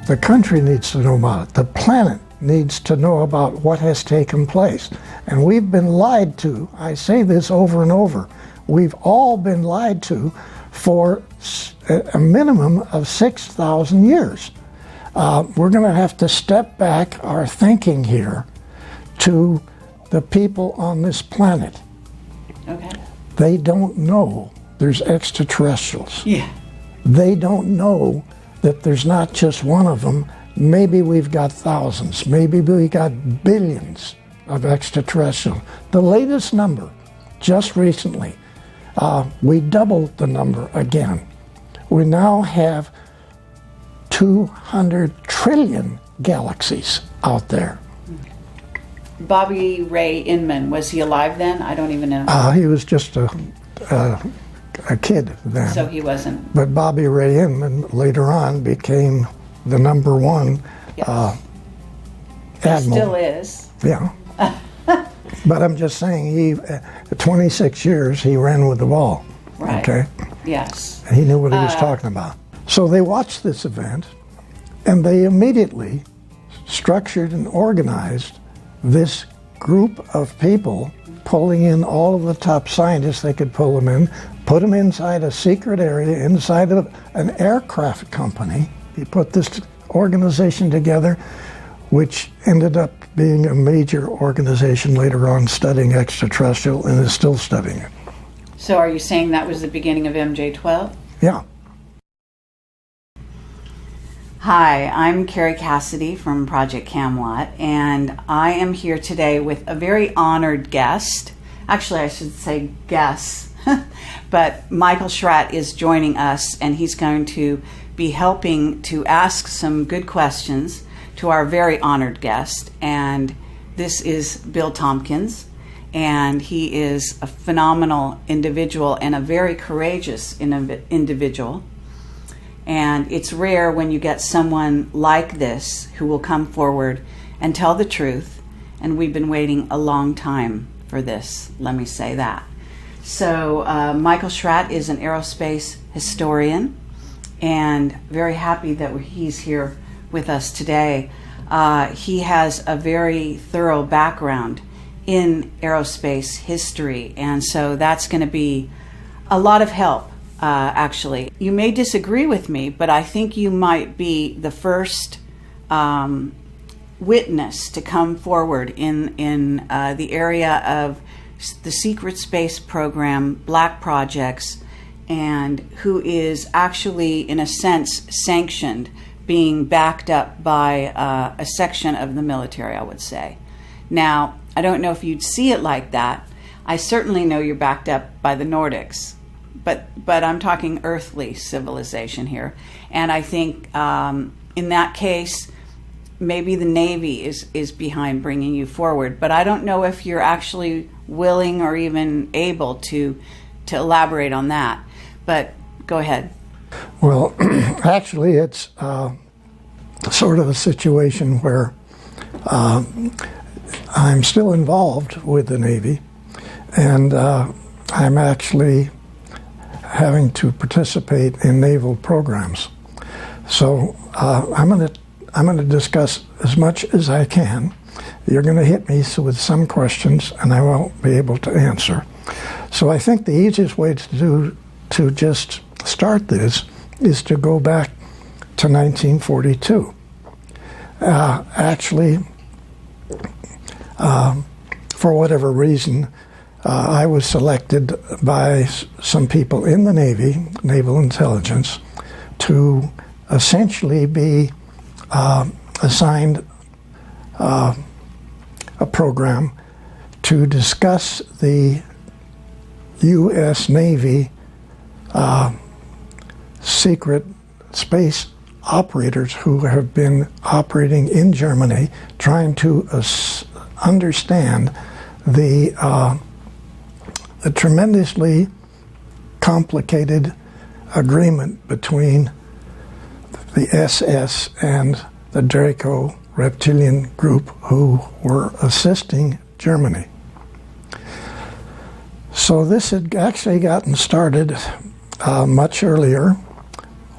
The country needs to know about it. The planet needs to know about what has taken place. And we've been lied to. I say this over and over. We've all been lied to for a minimum of 6,000 years. We're going to have to step back our thinking here to the people on this planet. Okay. They don't know there's extraterrestrials. Yeah. They don't know that there's not just one of them. Maybe we've got thousands. Maybe we got billions of extraterrestrials. The latest number, just recently, we doubled the number again. We now have 200 trillion galaxies out there. Bobby Ray Inman, was he alive then? I don't even know. He was just a kid then. So he wasn't. But Bobby Ray Inman later on became the #1 Yes. admiral. Still is. Yeah. But I'm just saying, he, 26 years, he ran with the ball. Right. Okay? Yes. He knew what he was talking about. So they watched this event, and they immediately structured and organized this group of people, pulling in all of the top scientists they could pull them in, put them inside a secret area, inside of an aircraft company. He put this organization together, which ended up being a major organization later on studying extraterrestrial and is still studying it. So are you saying that was the beginning of MJ-12? Yeah. Hi, I'm Carrie Cassidy from Project Camelot, and I am here today with a very honored guest. Actually, I should say guest, but Michael Schratt is joining us, and he's going to be helping to ask some good questions to our very honored guest. And this is Bill Tompkins, and he is a phenomenal individual and a very courageous individual. And it's rare when you get someone like this who will come forward and tell the truth. And we've been waiting a long time for this, let me say that. So Michael Schratt is an aerospace historian, and very happy that he's here with us today. He has a very thorough background in aerospace history, and so that's going to be a lot of help. Actually, you may disagree with me, but I think you might be the first witness to come forward in the area of the secret space program, black projects, and who is actually, in a sense, sanctioned, being backed up by a section of the military, I would say. Now, I don't know if you'd see it like that. I certainly know you're backed up by the Nordics. But I'm talking earthly civilization here. And I think in that case, maybe the Navy is behind bringing you forward. But I don't know if you're actually willing or even able to elaborate on that. But go ahead. Well, actually, it's sort of a situation where I'm still involved with the Navy, and I'm actually having to participate in naval programs. So I'm going to discuss as much as I can. You're going to hit me with some questions, and I won't be able to answer. So I think the easiest way to just start this is to go back to 1942. Actually, for whatever reason, I was selected by some people in the Navy, Naval Intelligence, to essentially be assigned a program to discuss the U.S. Navy secret space operators who have been operating in Germany, trying to understand the tremendously complicated agreement between the SS and the Draco reptilian group who were assisting Germany. So this had actually gotten started much earlier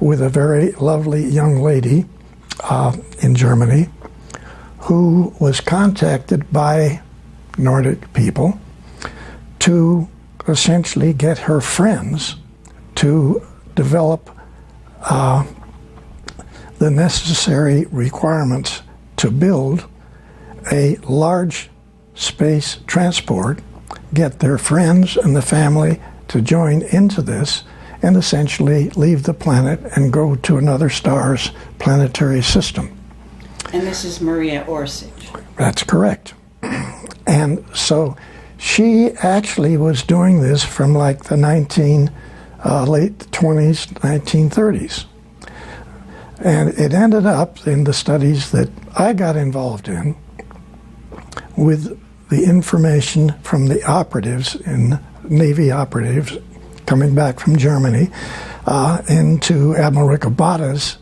with a very lovely young lady in Germany who was contacted by Nordic people to essentially get her friends to develop the necessary requirements to build a large space transport, get their friends and the family to join into this, and essentially leave the planet and go to another star's planetary system. And this is Maria Orsich. That's correct. And so she actually was doing this from like the late 20s, 1930s. And it ended up in the studies that I got involved in with the information from the operatives, Navy operatives, coming back from Germany, into Admiral Rickabotta's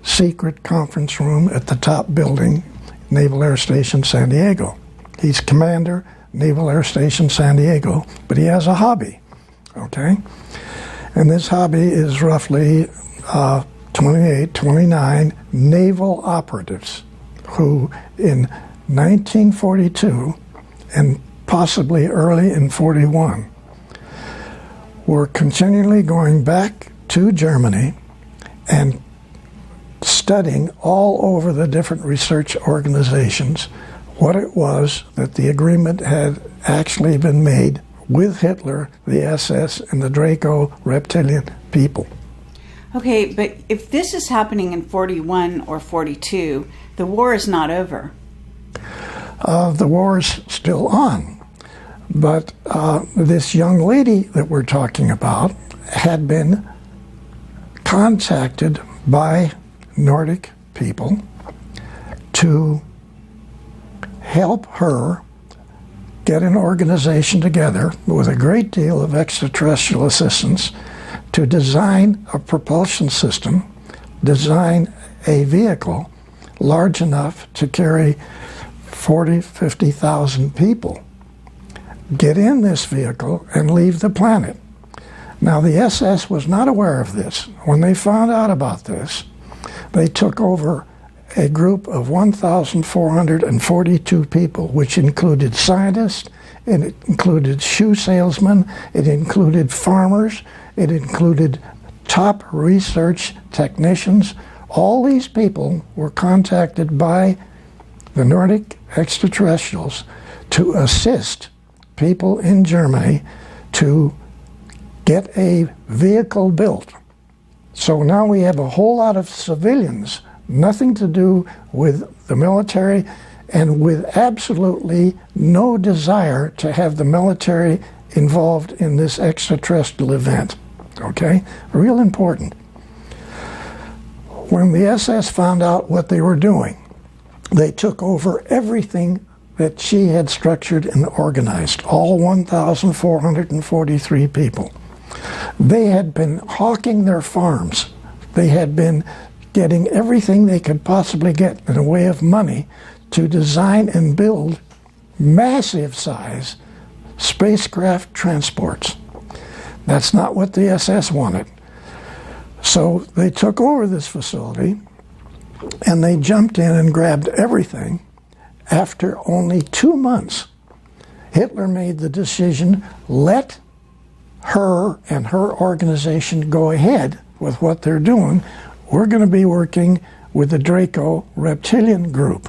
secret conference room at the top building, Naval Air Station San Diego. He's commander, Naval Air Station San Diego, but he has a hobby, okay? And this hobby is roughly 28, 29 naval operatives who in 1942 and possibly early in 41 were continually going back to Germany and studying all over the different research organizations what it was that the agreement had actually been made with Hitler, the SS, and the Draco reptilian people. Okay, but if this is happening in 41 or 42, the war is not over. The war is still on. But this young lady that we're talking about had been contacted by Nordic people to help her get an organization together with a great deal of extraterrestrial assistance to design a propulsion system, design a vehicle large enough to carry 40, 50,000 people, get in this vehicle and leave the planet. Now, the SS was not aware of this. When they found out about this, they took over a group of 1,442 people, which included scientists, it included shoe salesmen, it included farmers, it included top research technicians. All these people were contacted by the Nordic extraterrestrials to assist people in Germany to get a vehicle built. So now we have a whole lot of civilians, nothing to do with the military, and with absolutely no desire to have the military involved in this extraterrestrial event. Okay? Real important. When the SS found out what they were doing, they took over everything that she had structured and organized, all 1,443 people. They had been hawking their farms. They had been getting everything they could possibly get in the way of money to design and build massive size spacecraft transports. That's not what the SS wanted. So they took over this facility and they jumped in and grabbed everything. After only 2 months, Hitler made the decision, let her and her organization go ahead with what they're doing. We're going to be working with the Draco reptilian group.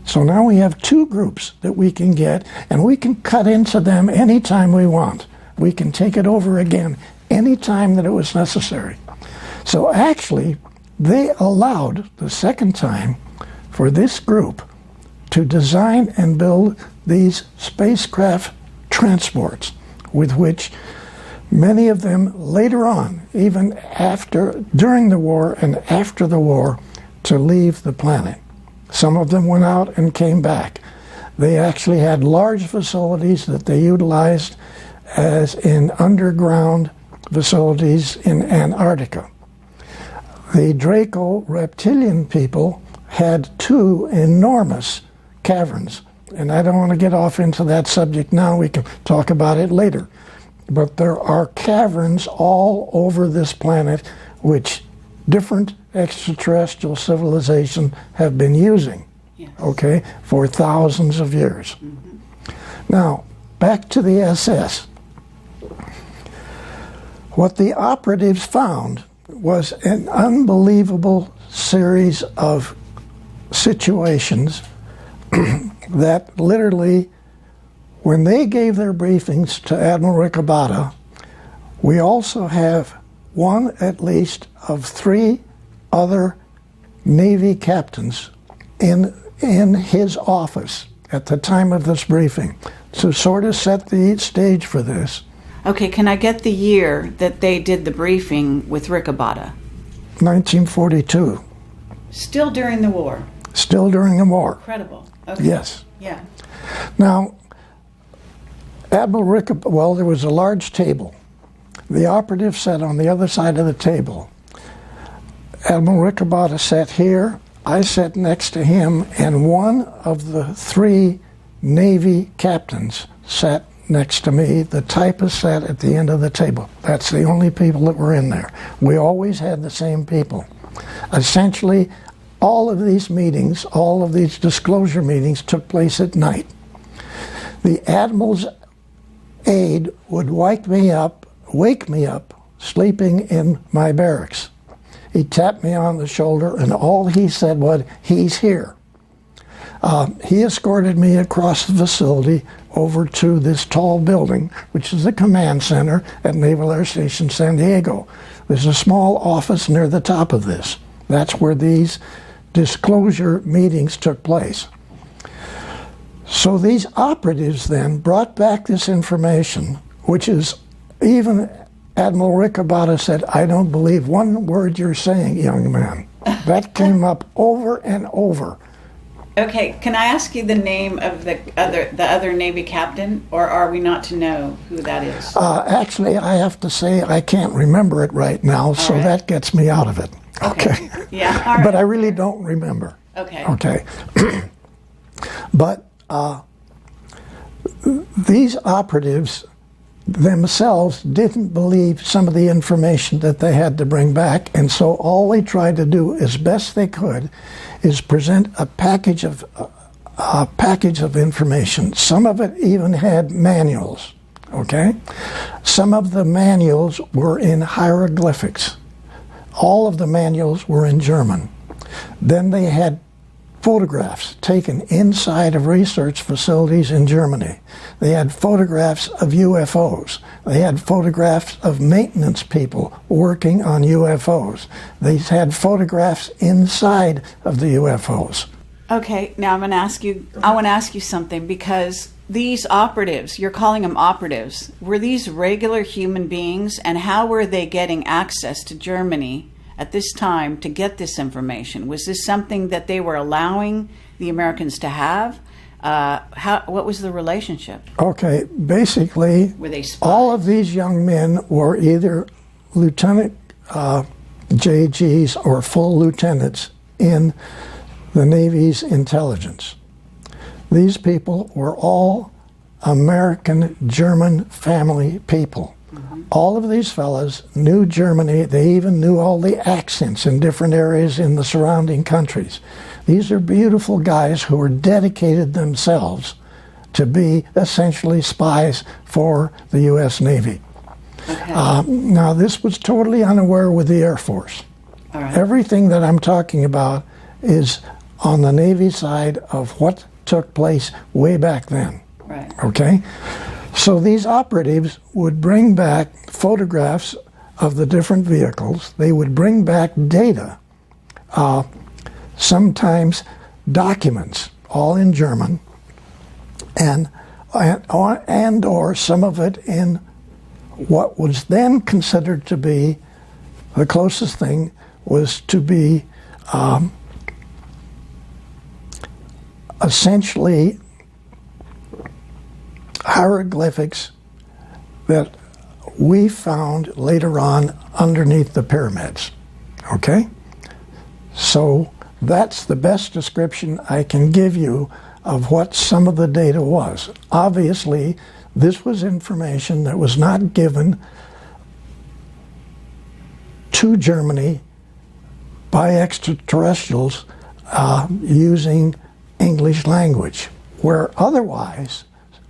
So now we have 2 groups that we can get, and we can cut into them anytime we want. We can take it over again anytime that it was necessary. So actually, they allowed the second time for this group to design and build these spacecraft transports, with which many of them later on, even during the war and after the war, to leave the planet. Some of them went out and came back. They actually had large facilities that they utilized as in underground facilities in Antarctica. The Draco reptilian people had 2 enormous caverns. And I don't want to get off into that subject now. We can talk about it later. But there are caverns all over this planet which different extraterrestrial civilizations have been using, Yes. okay, for thousands of years. Now, back to the SS. What the operatives found was an unbelievable series of situations that literally, when they gave their briefings to Admiral Rickabotta, we also have one at least of 3 other Navy captains in his office at the time of this briefing to sort of set the stage for this. Okay, can I get the year that they did the briefing with Rickabotta? 1942, Still during the war. still during the war. Incredible. Okay. Yes. Yeah. Now, Admiral Rickabotta, well, there was a large table. The operative sat on the other side of the table. Admiral Rickabotta sat here, I sat next to him, and one of the 3 Navy captains sat next to me. The typist sat at the end of the table. That's the only people that were in there. We always had the same people. Essentially, all of these meetings, all of these disclosure meetings took place at night. The Admiral's aide would wake me up, sleeping in my barracks. He tapped me on the shoulder, and all he said was, "He's here." He escorted me across the facility over to this tall building, which is the command center at Naval Air Station San Diego. There's a small office near the top of this. That's where these disclosure meetings took place. So these operatives then brought back this information, which is, even Admiral Rickabotta said, "I don't believe one word you're saying, young man." That came up over and over. Okay, can I ask you the name of the other Navy captain, or are we not to know who that is? Actually, I have to say I can't remember it right now, so right. that gets me out of it. Okay. Yeah, all right. But I really don't remember. Okay. Okay. But these operatives themselves didn't believe some of the information that they had to bring back, and so all they tried to do as best they could is present a package of information. Some of it even had manuals, okay? Some of the manuals were in hieroglyphics. All of the manuals were in German. Then they had photographs taken inside of research facilities in Germany. They had photographs of UFOs. They had photographs of maintenance people working on UFOs. They had photographs inside of the UFOs. Okay, now I want to ask you something, because these operatives, you're calling them operatives, were these regular human beings, and how were they getting access to Germany at this time to get this information? Was this something that they were allowing the Americans to have? What was the relationship? Okay, basically, Were they spies? all of these young men were either lieutenant JGs or full lieutenants in the Navy's intelligence. These people were all American-German family people. All of these fellas knew Germany. They even knew all the accents in different areas in the surrounding countries. These are beautiful guys who were dedicated themselves to be essentially spies for the U.S. Navy. Okay. Now, this was totally unaware with the Air Force. All right. Everything that I'm talking about is on the Navy side of what took place way back then. Right. Okay? So these operatives would bring back photographs of the different vehicles. They would bring back data, sometimes documents, all in German, and or some of it in what was then considered to be the closest thing was to be essentially hieroglyphics that we found later on underneath the pyramids. Okay? So that's the best description I can give you of what some of the data was. Obviously, this was information that was not given to Germany by extraterrestrials using English language, where otherwise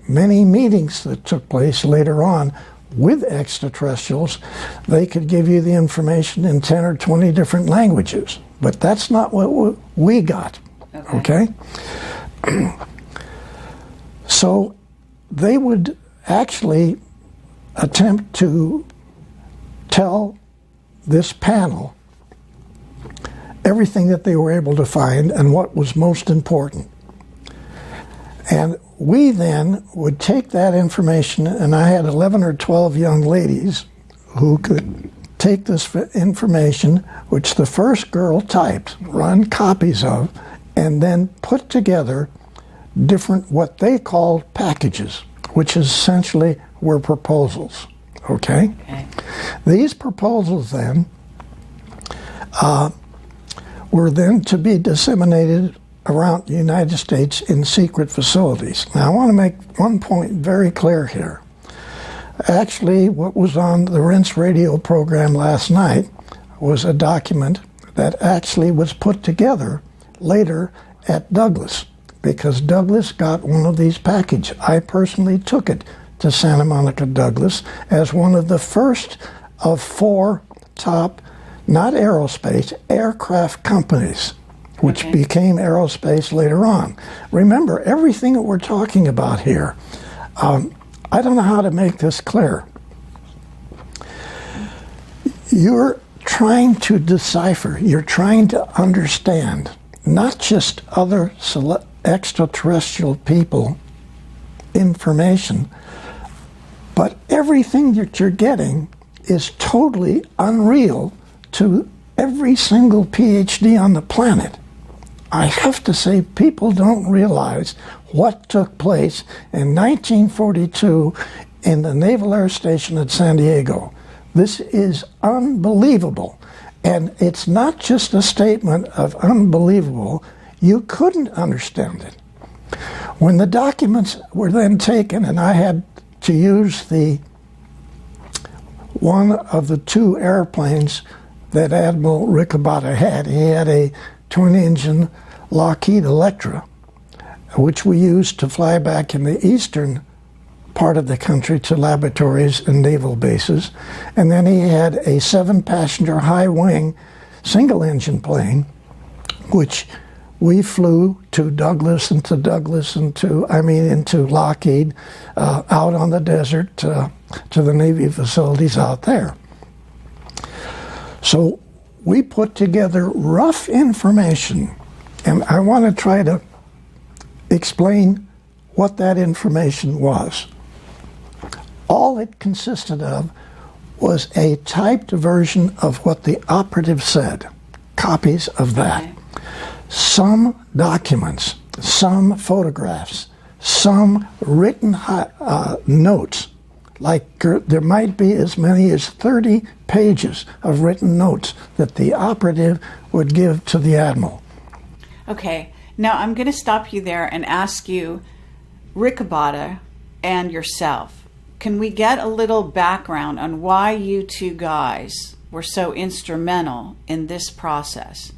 many meetings that took place later on with extraterrestrials, they could give you the information in 10 or 20 different languages. But that's not what we got, okay? So they would actually attempt to tell this panel everything that they were able to find and what was most important. And we then would take that information, and I had 11 or 12 young ladies who could take this information, which the first girl typed, run copies of, and then put together different, what they called packages, which essentially were proposals, okay? These proposals then were then to be disseminated around the United States in secret facilities. Now, I want to make one point very clear here. Actually, what was on the Rinse radio program last night was a document that actually was put together later at Douglas, because Douglas got one of these packages. I personally took it to Santa Monica Douglas as one of the first of 4 top, not aerospace, aircraft companies, which became aerospace later on. Remember, everything that we're talking about here, I don't know how to make this clear. You're trying to decipher, you're trying to understand, not just other extraterrestrial people information, but everything that you're getting is totally unreal to every single PhD on the planet. I have to say, people don't realize what took place in 1942 in the Naval Air Station at San Diego. This is unbelievable. And it's not just a statement of unbelievable. You couldn't understand it. When the documents were then taken, and I had to use one of the 2 airplanes that Admiral Rickabotta had. He had a twin-engine Lockheed Electra, which we used to fly back in the eastern part of the country to laboratories and naval bases. And then he had a 7-passenger high-wing single-engine plane, which we flew to Douglas and into Lockheed, out on the desert to the Navy facilities out there. So we put together rough information, and I want to try to explain what that information was. All it consisted of was a typed version of what the operative said, copies of that. Okay. Some documents, some photographs, some written notes, like there might be as many as 30 pages of written notes that the operative would give to the admiral. Okay, now I'm going to stop you there and ask you, Rickabotta and yourself, can we get a little background on why you 2 guys were so instrumental in this process?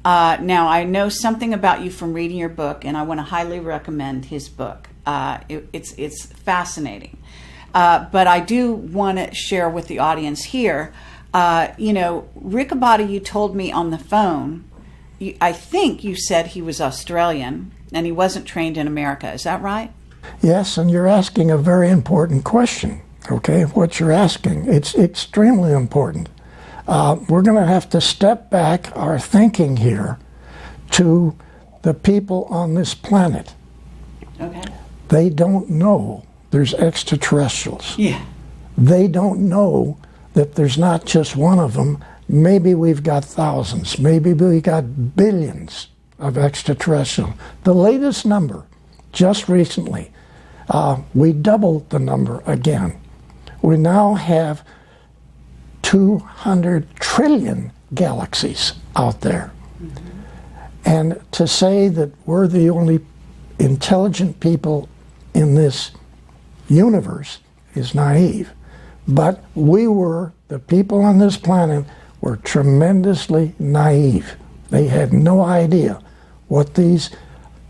Now, I know something about you from reading your book, and I want to highly recommend his book. It's fascinating. But I do want to share with the audience here, Rickabotta, you told me on the phone, I think you said he was Australian and he wasn't trained in America. Is that right? Yes, and you're asking a very important question, okay? What you're asking, it's extremely important. We're going to have to step back our thinking here to the people on this planet. Okay. They don't know there's extraterrestrials. Yeah. They don't know that there's not just one of them. Maybe we've got thousands. Maybe we got billions of extraterrestrials. The latest number, just recently, we doubled the number again. We now have 200 trillion galaxies out there. Mm-hmm. And to say that we're the only intelligent people in this universe is naive. But we were, the people on this planet, were tremendously naive. They had no idea what these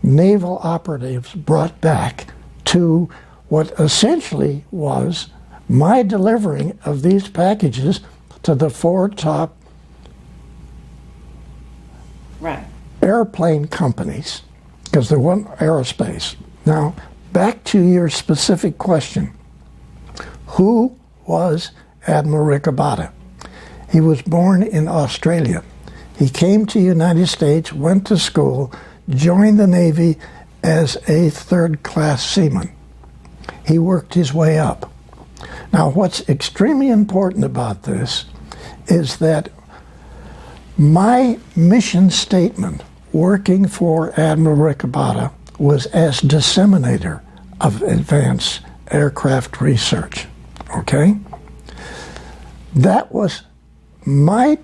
naval operatives brought back to what essentially was my delivering of these packages to the four top airplane companies, because there wasn't aerospace. Now, back to your specific question. Who was Admiral Rickabotta? He was born in Australia. He came to the United States, went to school, joined the Navy as a third-class seaman. He worked his way up. Now, what's extremely important about this is that my mission statement working for Admiral Rickabotta was as disseminator of advanced aircraft research. Okay? That was my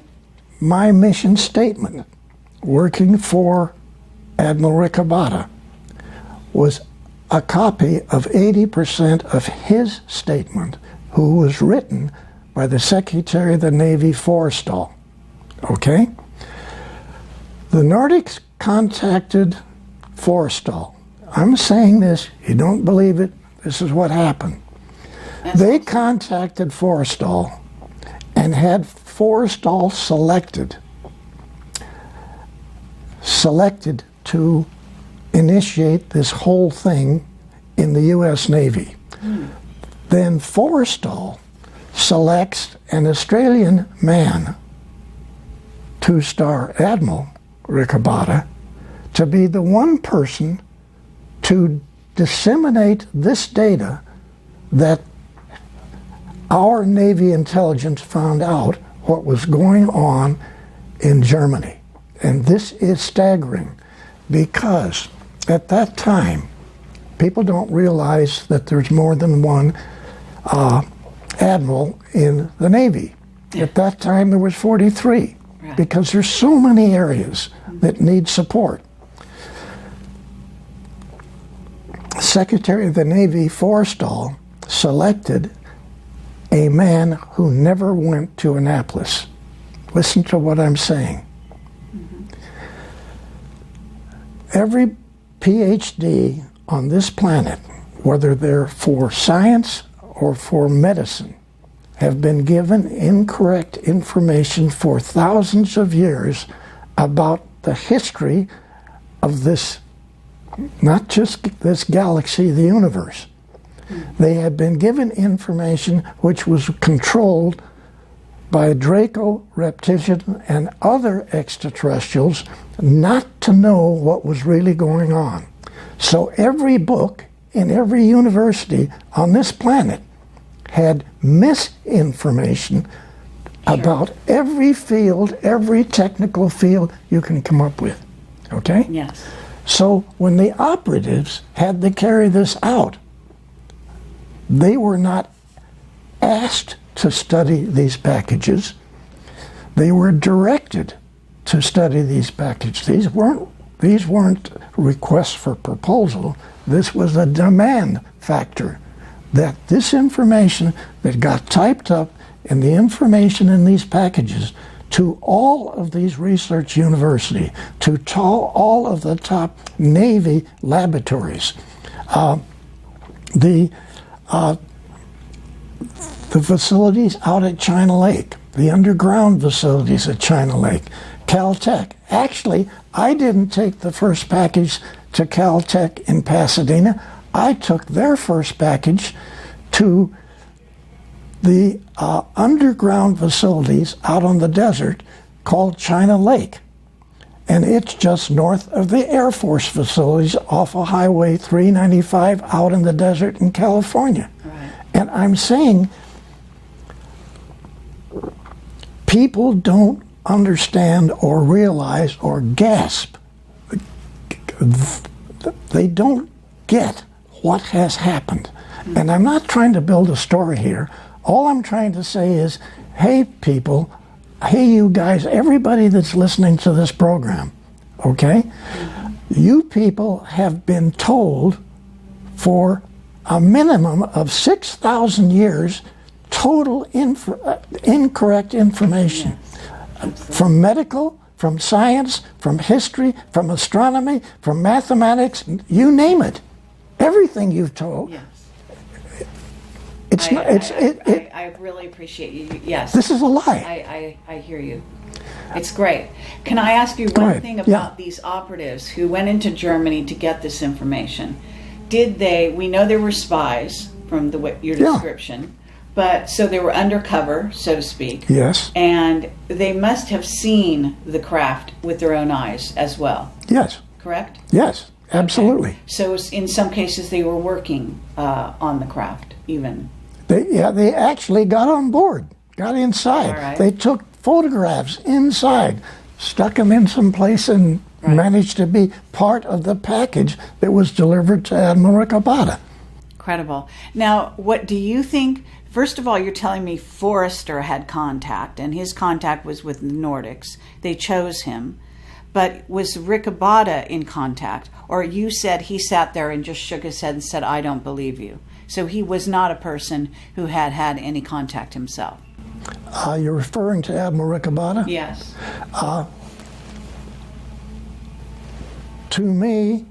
mission statement working for Admiral Rickabotta, was a copy of 80% of his statement, who was written by the Secretary of the Navy Forrestal. Okay? The Nordics contacted Forrestal. I'm saying this, you don't believe it, this is what happened. They contacted Forrestal and had Forrestal selected to initiate this whole thing in the U.S. Navy. Then Forrestal selects an Australian man, two-star Admiral Rickabotta, to be the one person to disseminate this data that our Navy intelligence found out what was going on in Germany. And this is staggering because at that time, people don't realize that there's more than one admiral in the Navy. At that time, there was 43 because there's so many areas that need support. Secretary of the Navy Forrestal selected a man who never went to Annapolis. Listen to what I'm saying. Every PhD on this planet, whether they're for science or for medicine, have been given incorrect information for thousands of years about the history of this, not just this galaxy, the universe. They had been given information which was controlled by Draco reptilian and other extraterrestrials not to know what was really going on. So every book in every university on this planet had misinformation about every field, every technical field you can come up with. Okay? Yes. So when the operatives had to carry this out, they were not asked to study these packages. They were directed to study these packages. These weren't requests for proposal. This was a demand factor that this information that got typed up and the information in these packages to all of these research universities, to all of the top Navy laboratories, the facilities out at China Lake, the underground facilities at China Lake, Caltech. Actually, I didn't take the first package to Caltech in Pasadena. I took their first package to the underground facilities out on the desert called China Lake. And it's just north of the Air Force facilities off of Highway 395 out in the desert in California. Right. And I'm saying people don't understand or realize or gasp. They don't get what has happened. And I'm not trying to build a story here. All I'm trying to say is, hey people, hey you guys, everybody that's listening to this program, okay? You people have been told for a minimum of 6,000 years total incorrect information. from medical, from science, from history, from astronomy, from mathematics, you name it. Everything you've told. Yes. I really appreciate you. Yes. This is a lie. I hear you. It's great. Can I ask you one thing about these operatives who went into Germany to get this information? We know they were spies from your description, but so they were undercover, so to speak. Yes. And they must have seen the craft with their own eyes as well. Yes. Correct? Yes, absolutely. Okay. So in some cases they were working on the craft even. They actually got on board, got inside. All right. They took photographs inside, stuck them in some place, and managed to be part of the package that was delivered to Admiral Rickabotta. Incredible. Now, what do you think? First of all, you're telling me Forrester had contact, and his contact was with the Nordics. They chose him. But was Rickabotta in contact? Or you said he sat there and just shook his head and said, I don't believe you. So he was not a person who had had any contact himself. You're referring to Admiral Rickabotta? Yes. To me,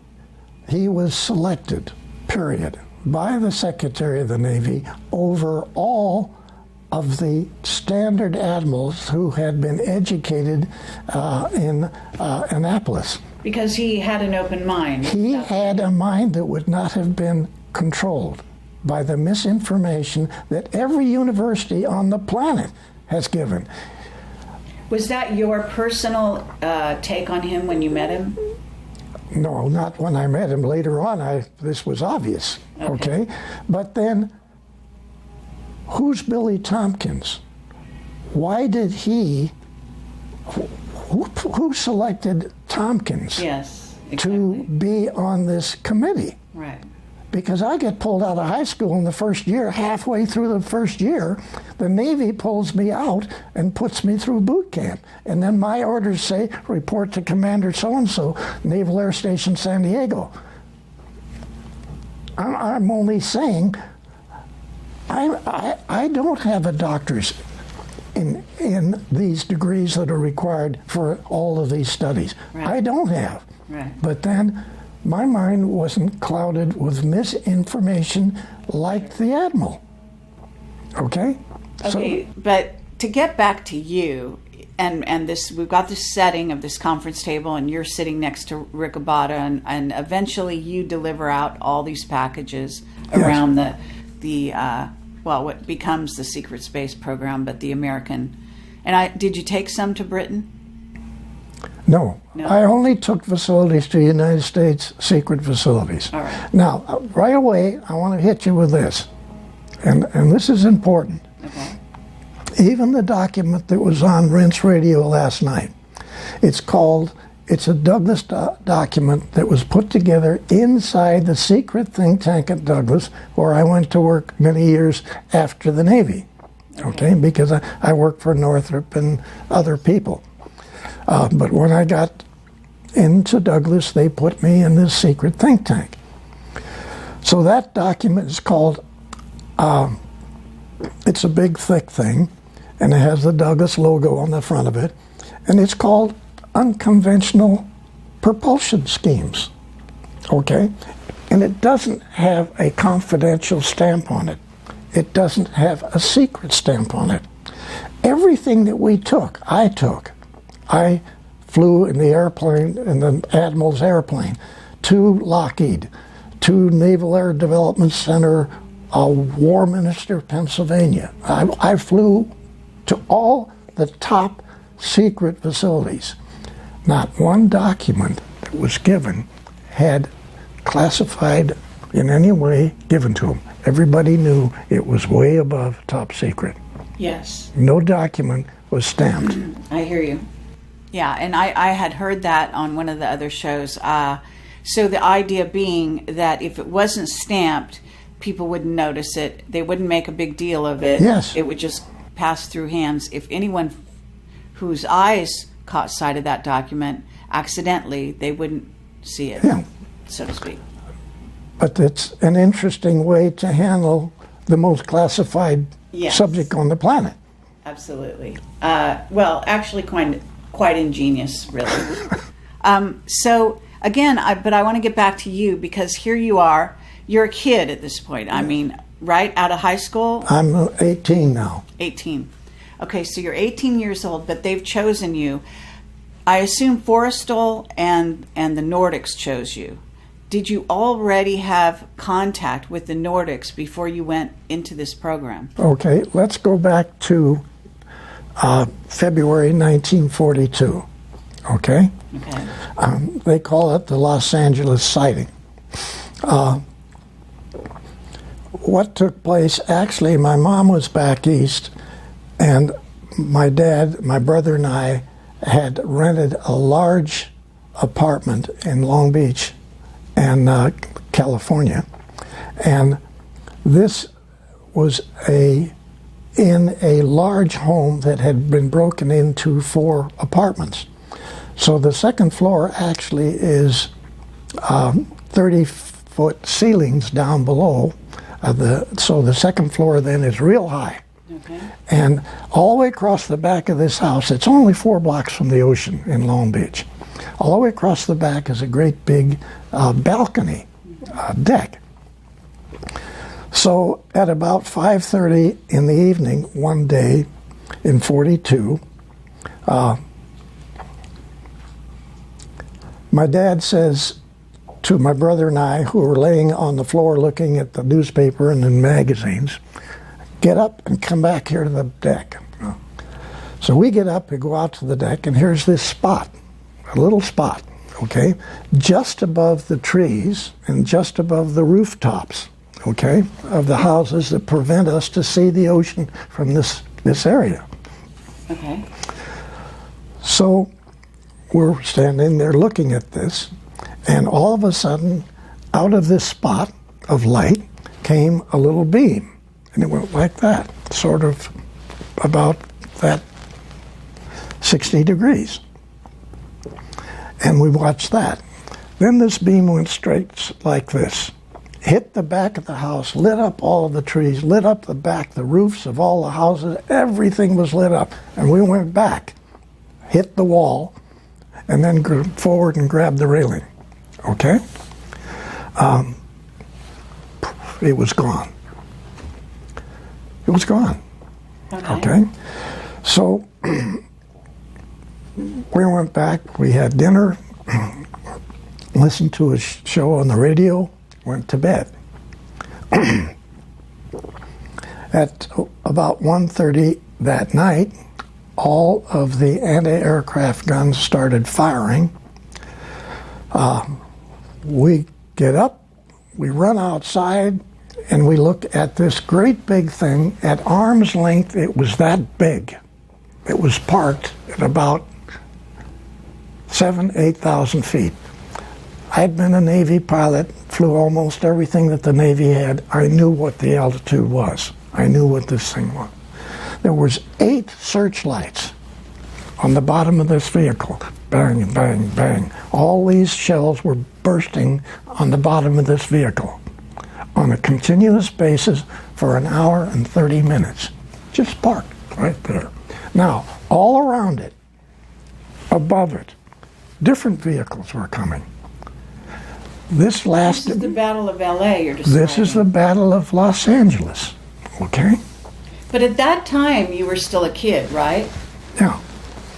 he was selected, period, by the Secretary of the Navy over all of the standard admirals who had been educated in Annapolis. Because he had an open mind. He had a mind that would not have been controlled by the misinformation that every university on the planet has given. Was that your personal take on him when you met him? No, not when I met him. Later on, this was obvious, okay? But then, who's Billy Tompkins? Why did who selected Tompkins to be on this committee? Right. Because I get pulled out of high school in the first year, halfway through the first year, the Navy pulls me out and puts me through boot camp. And then my orders say, report to Commander so-and-so, Naval Air Station San Diego. I'm only saying, I don't have a doctor's in these degrees that are required for all of these studies. Right. I don't have. Right. But then, my mind wasn't clouded with misinformation like the Admiral. Okay? Okay, but to get back to you, and this, we've got this setting of this conference table, and you're sitting next to Rickabotta, and eventually you deliver out all these packages around what becomes the secret space program, but the American. And did you take some to Britain? No. I only took facilities to United States secret facilities. All right. Now, right away, I want to hit you with this, and this is important. Okay. Even the document that was on Rinse Radio last night, it's a Douglas document that was put together inside the secret think tank at Douglas, where I went to work many years after the Navy, okay? Because I worked for Northrop and other people. But when I got into Douglas, they put me in this secret think tank. So that document is called, it's a big thick thing, and it has the Douglas logo on the front of it, and it's called Unconventional Propulsion Schemes, okay? And it doesn't have a confidential stamp on it. It doesn't have a secret stamp on it. Everything that we took, I took. I flew in the airplane, in the Admiral's airplane, to Lockheed, to Naval Air Development Center, Warminster, Pennsylvania. I flew to all the top secret facilities. Not one document that was given had classified in any way given to them. Everybody knew it was way above top secret. Yes. No document was stamped. I hear you. Yeah, and I had heard that on one of the other shows. So the idea being that if it wasn't stamped, people wouldn't notice it. They wouldn't make a big deal of it. Yes. It would just pass through hands. If anyone whose eyes caught sight of that document accidentally, they wouldn't see it, so to speak. But it's an interesting way to handle the most classified subject on the planet. Absolutely. Well, actually, quite ingenious, really. So again, but I want to get back to you because here you are. You're a kid at this point. I mean, right out of high school. I'm 18 now. 18. Okay, so you're 18 years old, but they've chosen you. I assume Forrestal and the Nordics chose you. Did you already have contact with the Nordics before you went into this program? Okay, let's go back to February 1942. Okay? Okay. They call it the Los Angeles sighting. What took place, actually, my mom was back east, and my dad, my brother, and I had rented a large apartment in Long Beach and California, and this was in a large home that had been broken into 4 apartments. So the second floor actually is 30-foot ceilings down below. So the second floor then is real high. Okay. And all the way across the back of this house, it's only 4 blocks from the ocean in Long Beach. All the way across the back is a great big balcony deck. So at about 5:30 in the evening one day in 42, my dad says to my brother and I, who were laying on the floor looking at the newspaper and the magazines, get up and come back here to the deck. So we get up and go out to the deck, and here's this spot, a little spot, okay, just above the trees and just above the rooftops, okay, of the houses that prevent us to see the ocean from this area. Okay. So we're standing there looking at this, and all of a sudden, out of this spot of light came a little beam, and it went like that, sort of about that 60 degrees. And we watched that. Then this beam went straight like this, hit the back of the house, lit up all of the trees, lit up the back, the roofs of all the houses, everything was lit up. And we went back, hit the wall, and then go forward and grabbed the railing. Okay? It was gone. It was gone. Okay? So we went back, we had dinner, listened to a show on the radio, went to bed. At about 1:30 that night, all of the anti-aircraft guns started firing. We get up, we run outside, and we look at this great big thing. At arm's length, it was that big. It was parked at about 8,000 feet. I'd been a Navy pilot, flew almost everything that the Navy had. I knew what the altitude was. I knew what this thing was. There was 8 searchlights on the bottom of this vehicle. Bang, bang, bang. All these shells were bursting on the bottom of this vehicle on a continuous basis for an hour and 30 minutes. Just parked right there. Now, all around it, above it, different vehicles were coming. This lasted... This is the Battle of L.A. you're describing. This is the Battle of Los Angeles, okay? But at that time, you were still a kid, right? Yeah.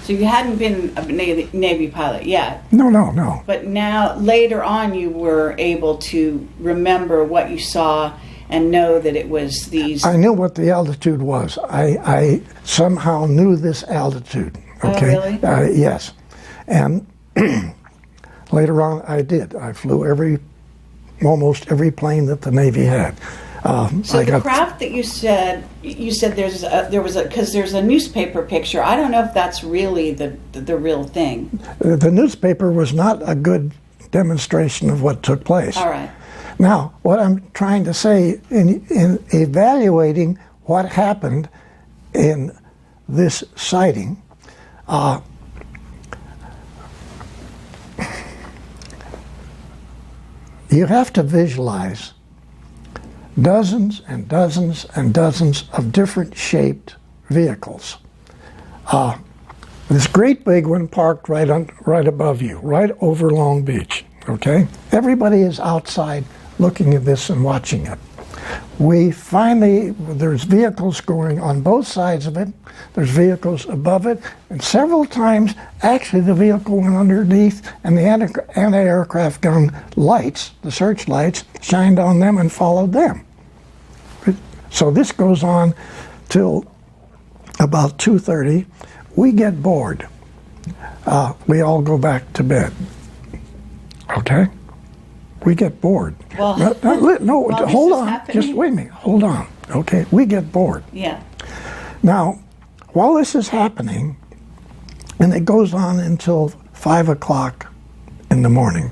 So you hadn't been a Navy pilot yet. No. But now, later on, you were able to remember what you saw and know that it was these... I knew what the altitude was. I somehow knew this altitude, okay? Oh, really? Yes. And later on, I did. I flew almost every plane that the Navy had. So the craft that you said there was because there's a newspaper picture. I don't know if that's really the real thing. The newspaper was not a good demonstration of what took place. All right. Now, what I'm trying to say in evaluating what happened in this sighting, you have to visualize dozens and dozens and dozens of different shaped vehicles. This great big one parked right above you, right over Long Beach, okay? Everybody is outside looking at this and watching it. There's vehicles going on both sides of it. There's vehicles above it. And several times, actually, the vehicle went underneath and the anti-aircraft gun lights, the searchlights, shined on them and followed them. So this goes on till about 2:30. We get bored. We all go back to bed. Okay? We get bored. Well, no, while hold this is on. happening- Just wait a minute. Hold on. Okay? We get bored. Yeah. Now, while this is happening, and it goes on until 5 o'clock in the morning,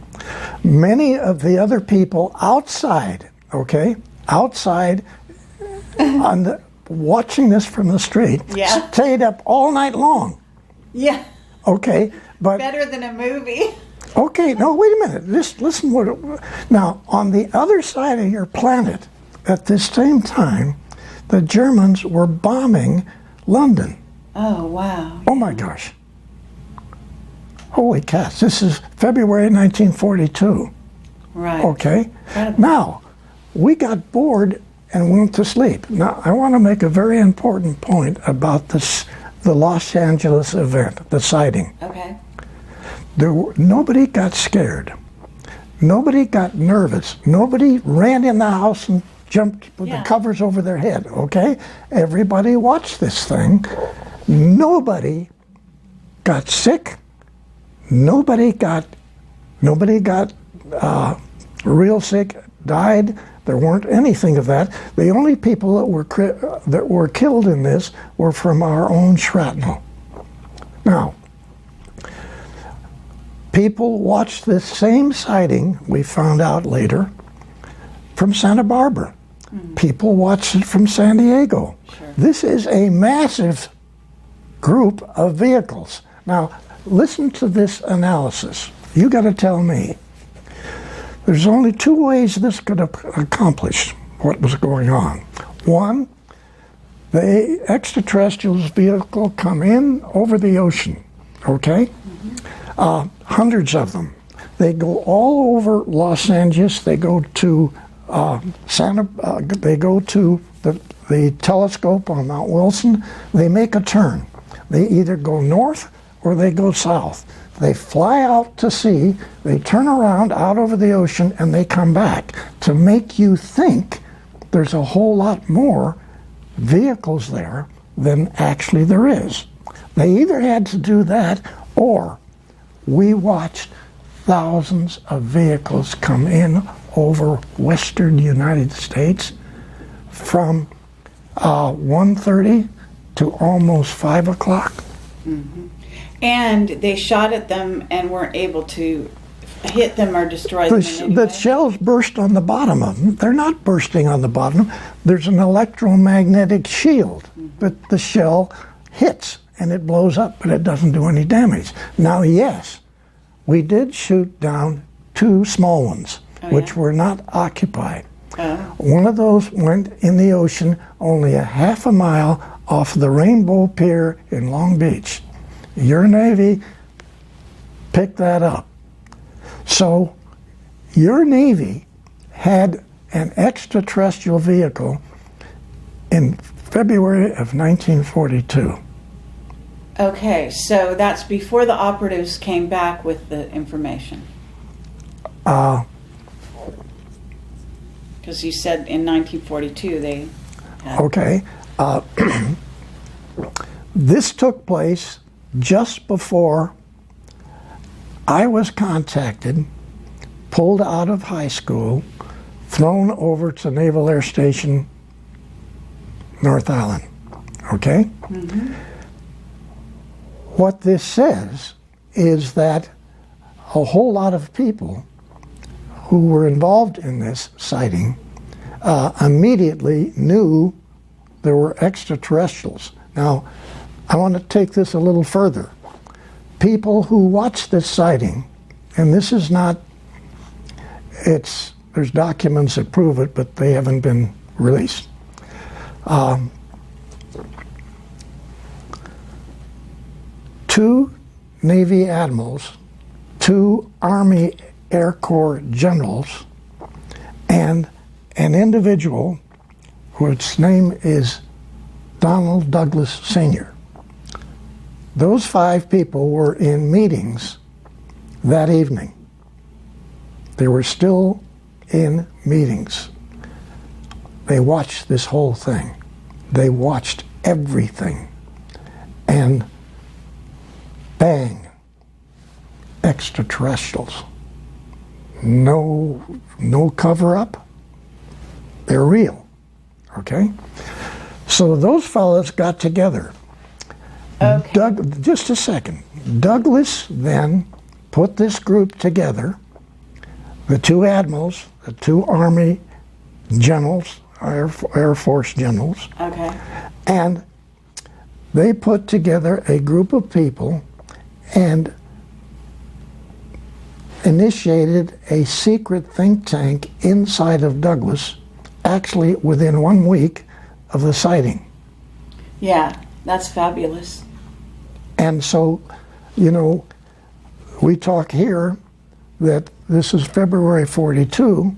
many of the other people outside, okay, outside watching this from the street, Yeah. stayed up all night long. Yeah. Okay, but Better than a movie. okay, no, wait a minute. Just listen now, on the other side of your planet, at this same time, the Germans were bombing London. Oh, wow. Oh my gosh. Holy cats. This is February 1942. Right. Okay? Incredible. Now, we got bored and went to sleep. Now, I want to make a very important point about the Los Angeles event, the sighting. Okay. Nobody got scared. Nobody got nervous. Nobody ran in the house and jumped with the covers over their head, okay? Everybody watched this thing. Nobody got sick. Nobody got real sick, died. There weren't anything of that. The only people that were killed in this were from our own shrapnel. Now, people watched this same sighting, we found out later, from Santa Barbara. People watched it from San Diego. Sure. This is a massive group of vehicles. Now, listen to this analysis. You got to tell me. There's only two ways this could accomplish what was going on. One, the extraterrestrials vehicle come in over the ocean, okay? Hundreds of them. They go all over Los Angeles. They go to they go to the telescope on Mount Wilson. They make a turn. They either go north or they go south. They fly out to sea, they turn around out over the ocean, and they come back to make you think there's a whole lot more vehicles there than actually there is. They either had to do that, or we watched thousands of vehicles come in over western United States from 1:30 to almost 5 o'clock. Mm-hmm. And they shot at them and weren't able to hit them or destroy them in any The way? shells burst on the bottom of them. They're not bursting on the bottom. There's an electromagnetic shield, but the shell hits and it blows up, but it doesn't do any damage. Now, yes, we did shoot down two small ones, which were not occupied. One of those went in the ocean only a half a mile off the Rainbow Pier in Long Beach. Your Navy picked that up. So your Navy had an extraterrestrial vehicle in February of 1942. Okay, so that's before the operatives came back with the information. Because you said in 1942 they had... Okay. This took place just before I was contacted, pulled out of high school, thrown over to Naval Air Station, North Island. Okay? Mm-hmm. What this says is that a whole lot of people who were involved in this sighting immediately knew there were extraterrestrials. Now, I want to take this a little further. People who watched this sighting, and this is not, there's documents that prove it, but they haven't been released. 2 Navy admirals, 2 Army Air Corps generals, and an individual whose name is Donald Douglas Sr. Those 5 people were in meetings that evening. They were still in meetings. They watched this whole thing. They watched everything. And bang, extraterrestrials. No cover-up. They're real, okay? So those fellows got together. Okay. Just a second. Douglas then put this group together, the 2 admirals, the 2 Army generals, Air Force generals, Okay. and they put together a group of people and initiated a secret think tank inside of Douglas, actually within 1 week of the sighting. Yeah, that's fabulous. And so, you know, we talk here that this is February 42,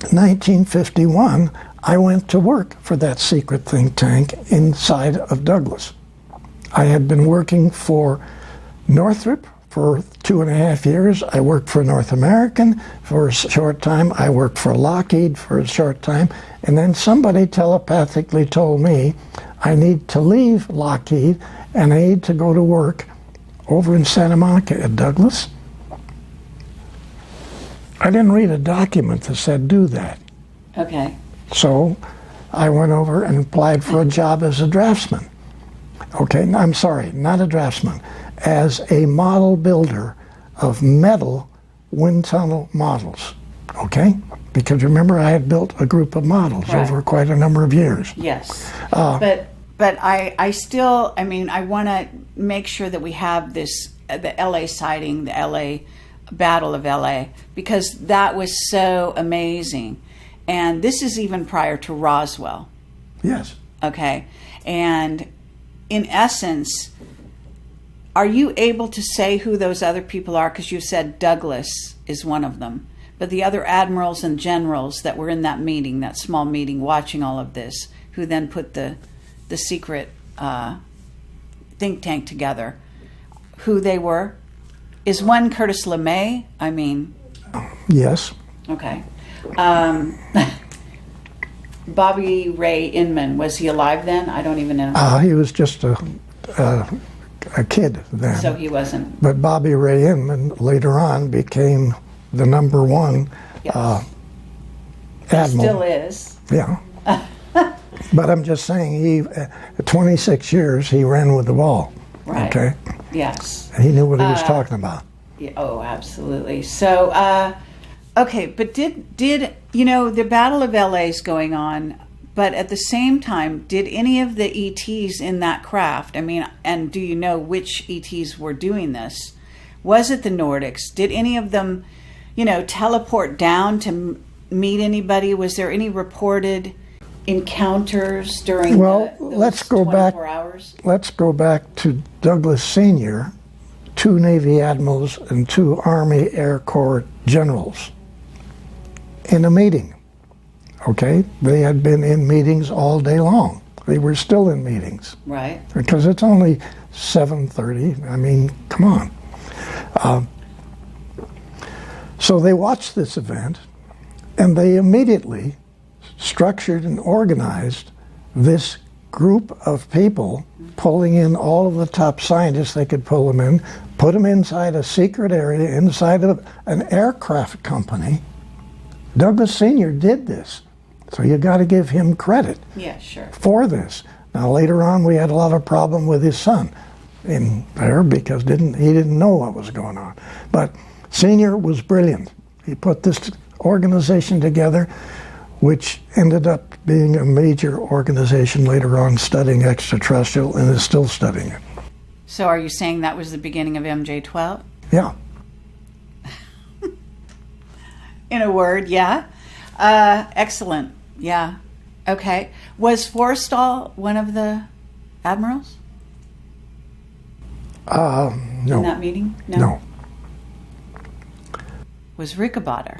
1951, I went to work for that secret think tank inside of Douglas. I had been working for Northrop for 2.5 years. I worked for North American for a short time. I worked for Lockheed for a short time. And then somebody telepathically told me I need to leave Lockheed and I need to go to work over in Santa Monica at Douglas. I didn't read a document that said do that. Okay. So I went over and applied for a job as a draftsman. Okay, no, I'm sorry, not a draftsman, as a model builder of metal wind tunnel models. Okay? Because remember, I had built a group of models Right. over quite a number of years. Yes. But I still, I mean, I want to make sure that we have this, the LA sighting, the LA Battle of LA, because that was so amazing. And this is even prior to Roswell. Yes. Okay. And in essence, are you able to say who those other people are? Because you said Douglas is one of them. But the other admirals and generals that were in that meeting, that small meeting, watching all of this, who then put the secret think tank together, who they were? Is one Curtis LeMay? I mean... Yes. Okay. Bobby Ray Inman, was he alive then? I don't even know. He was just a kid then. So he wasn't. But Bobby Ray Inman later on became the #1 Yes. admiral. Still is. Yeah. But I'm just saying, he, 26 years, he ran with the ball. Right. Okay? Yes. And he knew what he was talking about. Yeah, oh, absolutely. So, okay, but did you know, the Battle of LA is going on, but at the same time, did any of the ETs in that craft, I mean, and do you know which ETs were doing this? Was it the Nordics? Did any of them, you know, teleport down to meet anybody? Was there any reported encounters during those let's go 24 hours? Let's go back to Douglas Sr., 2 Navy admirals and 2 Army Air Corps generals in a meeting. Okay? They had been in meetings all day long. They were still in meetings. Right. Because it's only 7:30. I mean, come on. So they watched this event, and they immediately structured and organized this group of people, pulling in all of the top scientists they could pull them in, put them inside a secret area, inside of an aircraft company. Douglas Sr. did this, so you got to give him credit Yeah, sure. for this. Now later on, we had a lot of problem with his son in there because he didn't know what was going on. But Sr. was brilliant. He put this organization together, which ended up being a major organization later on studying extraterrestrial and is still studying it. So are you saying that was the beginning of MJ-12? Yeah. In a word, yeah. Excellent. Yeah. Okay. Was Forrestal one of the admirals? No. in that meeting? No. Was Rickabotta?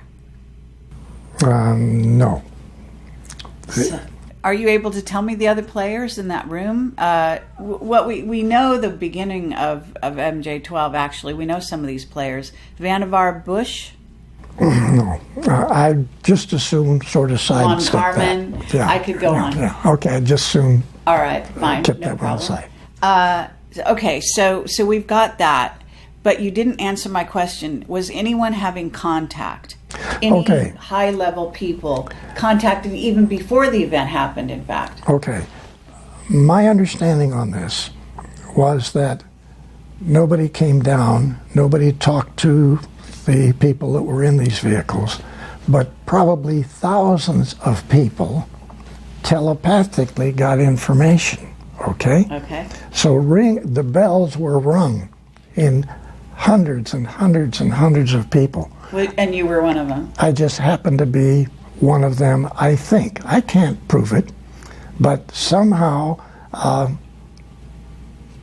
No. So, are you able to tell me the other players in that room? What we know the beginning of MJ-12, actually. We know some of these players. Vannevar Bush? No. I just assume sort of Lon sidestep Carmen? that. Yeah. I could go on. Yeah. Okay, I just assume All right, fine. kept No that one problem. aside. Okay, so we've got that. But you didn't answer my question. Was anyone having contact? Any Okay. high-level people contacted even before the event happened, in fact? Okay. My understanding on this was that nobody came down, nobody talked to the people that were in these vehicles, but probably thousands of people telepathically got information, okay? Okay. So the bells were rung in hundreds and hundreds and hundreds of people. And you were one of them? I just happened to be one of them, I think. I can't prove it, but somehow...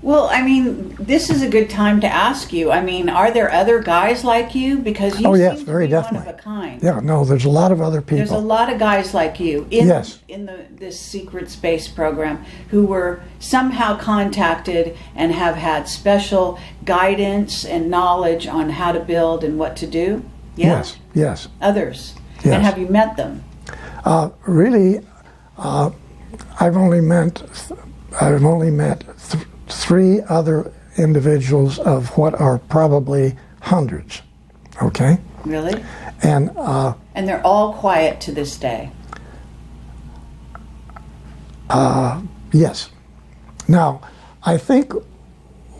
Well, I mean, this is a good time to ask you. I mean, are there other guys like you? Because you Oh, yes, seem very to be definitely. one of a kind. Yeah, no, there's a lot of other people. There's a lot of guys like you in Yes. this secret space program who were somehow contacted and have had special guidance and knowledge on how to build and what to do. Yeah? Yes, yes. Others. Yes. And have you met them? Really, I've only met three other individuals of what are probably hundreds. Okay, Really? and And they're all quiet to this day. yes. Now, I think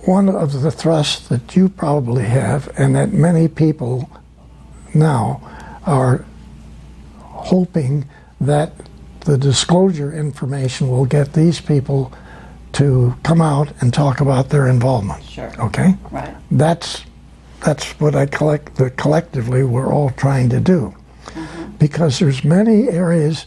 one of the thrusts that you probably have, and that many people now are hoping that the disclosure information will get these people to come out and talk about their involvement. Sure. Okay? Right. That's what collectively we're all trying to do. Because there's many areas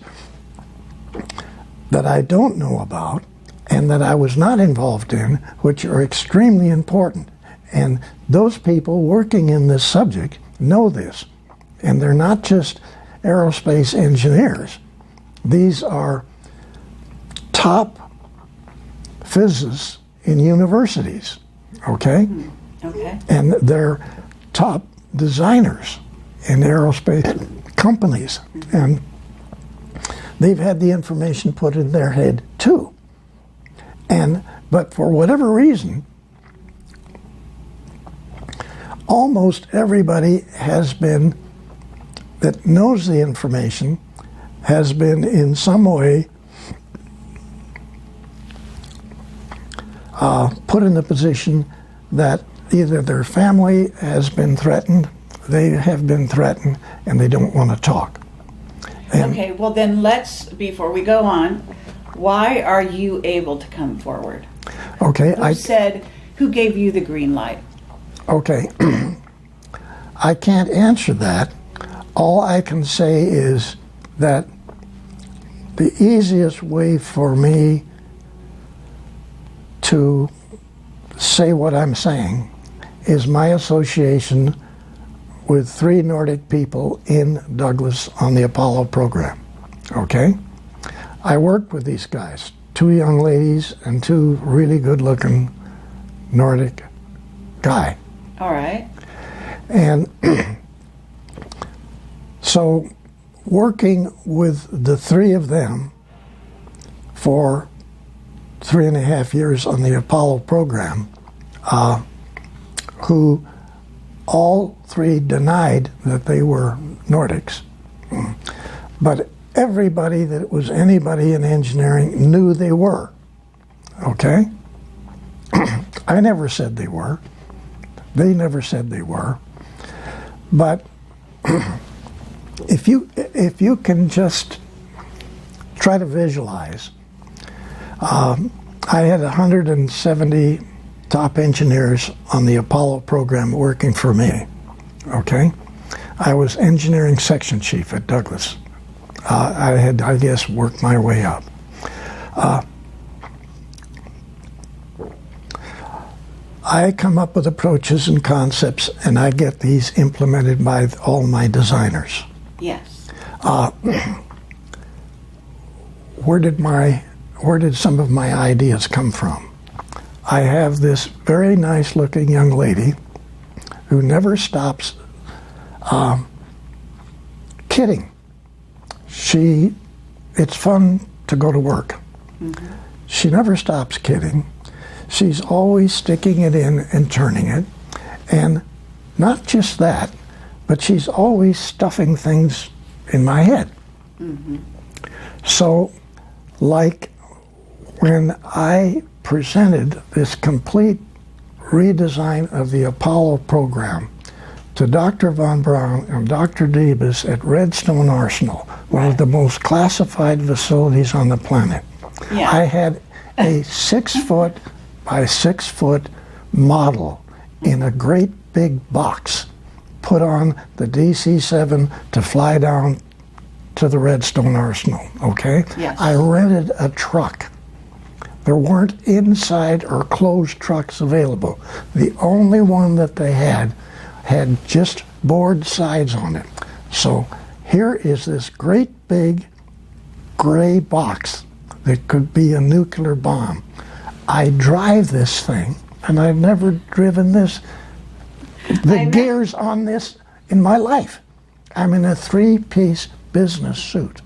that I don't know about and that I was not involved in, which are extremely important. And those people working in this subject know this. And they're not just aerospace engineers. These are top physicists in universities, okay? Okay. And they're top designers in aerospace companies. And they've had the information put in their head too. But for whatever reason, almost everybody that knows the information has been in some way put in the position that either their family has been threatened, they have been threatened, and they don't want to talk. And Okay, well then before we go on, why are you able to come forward? okay, Who gave you the green light? okay, I can't answer that. All I can say is that the easiest way for me to say what I'm saying is my association with 3 Nordic people in Douglas on the Apollo program. Okay? I worked with these guys, 2 young ladies and 2 really good-looking Nordic guy. All right. And so working with the 3 of them for 3.5 years on the Apollo program, who all 3 denied that they were Nordics. But everybody that was anybody in engineering knew they were. Okay? I never said they were. They never said they were. But if you can just try to visualize, I had 170 top engineers on the Apollo program working for me, okay? I was engineering section chief at Douglas. I had, I guess, worked my way up. I come up with approaches and concepts, and I get these implemented by all my designers. Yes. Where did some of my ideas come from? I have this very nice looking young lady who never stops kidding. It's fun to go to work. Mm-hmm. She never stops kidding. She's always sticking it in and turning it. And not just that, but she's always stuffing things in my head. Mm-hmm. So, like when I presented this complete redesign of the Apollo program to Dr. Von Braun and Dr. Debus at Redstone Arsenal, one of the most classified facilities on the planet, yeah. I had a 6 foot by 6 foot model in a great big box put on the DC-7 to fly down to the Redstone Arsenal, okay? Yes. I rented a truck. There weren't inside or closed trucks available. The only one that they had just board sides on it. So here is this great big gray box that could be a nuclear bomb. I drive this thing, and I've never driven the gears on this in my life. I'm in a 3-piece business suit.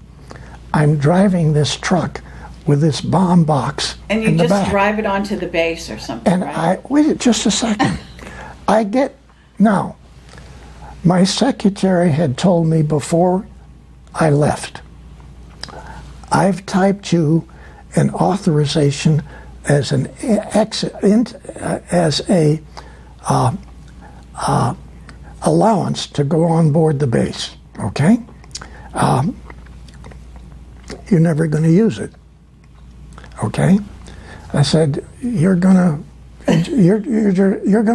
I'm driving this truck with this bomb box and you in the just back. Drive it onto the base or something, and right? Wait just a second. Now, my secretary had told me before I left, I've typed you an authorization as an allowance to go on board the base, okay? You're never going to use it, okay? I said, you're gonna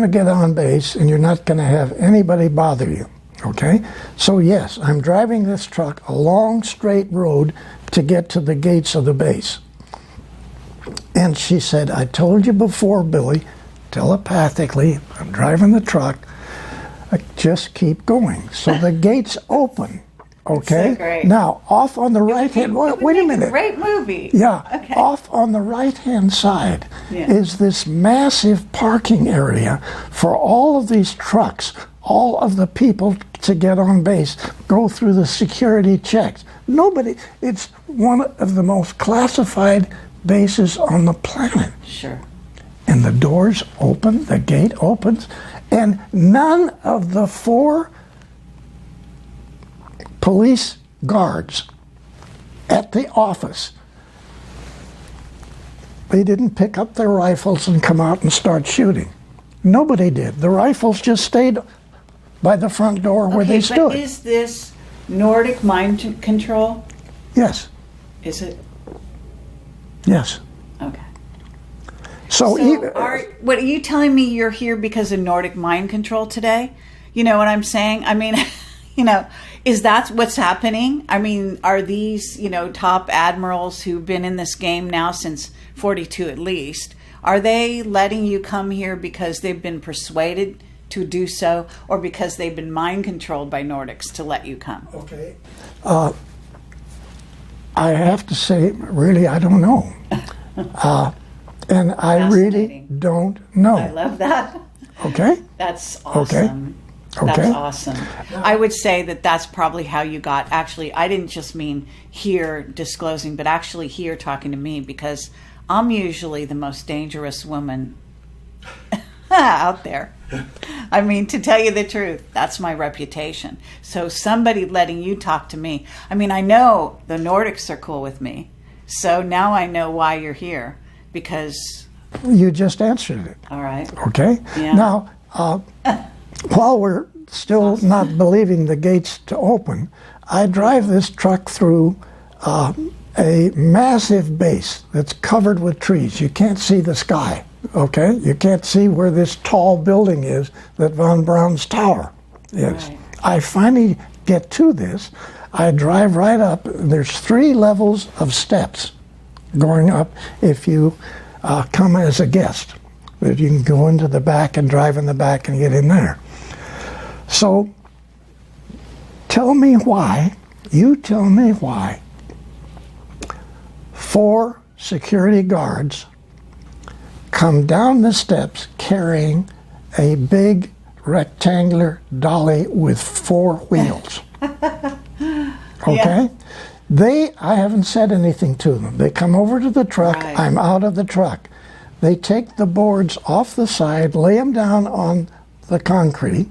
get on base and you're not going to have anybody bother you, okay? So yes, I'm driving this truck a long straight road to get to the gates of the base. And she said, I told you before, Billy, telepathically, I'm driving the truck, just keep going. So the gates open, okay? So great. Now, off on the right hand, wait a minute. Great movie. Yeah, okay. Off on the right hand side yeah. is this massive parking area for all of these trucks, all of the people to get on base, go through the security checks. It's one of the most classified bases on the planet. Sure. And the doors open, the gate opens, and none of the 4 police guards at the office, they didn't pick up their rifles and come out and start shooting. Nobody did. The rifles just stayed by the front door where they stood. But is this Nordic mind control? Yes. Is it? Yes. Okay. So what are you telling me? You're here because of Nordic mind control today? You know what I'm saying? I mean, is that what's happening? I mean, are these, top admirals who've been in this game now since 42 at least, are they letting you come here because they've been persuaded to do so, or because they've been mind controlled by Nordics to let you come? Okay. I have to say, really, I don't know. And I really don't know. I love that. Okay? That's awesome. Okay. That's awesome. I would say that that's probably how you got, actually, I didn't just mean here disclosing, but actually here talking to me, because I'm usually the most dangerous woman out there. I mean, to tell you the truth, that's my reputation. So somebody letting you talk to me. I mean, I know the Nordics are cool with me. So now I know why you're here, because... You just answered it. All right. Okay? Yeah. Now, while we're still not believing the gates to open, I drive this truck through a massive base that's covered with trees. You can't see the sky. Okay, you can't see where this tall building is that Von Braun's tower is. Right. I finally get to this. I drive right up. There's 3 levels of steps going up if you come as a guest. that you can go into the back and drive in the back and get in there. So tell me why, you tell me why 4 security guards come down the steps carrying a big rectangular dolly with 4 wheels. Okay? Yeah. I haven't said anything to them. They come over to the truck. Right. I'm out of the truck. They take the boards off the side, lay them down on the concrete.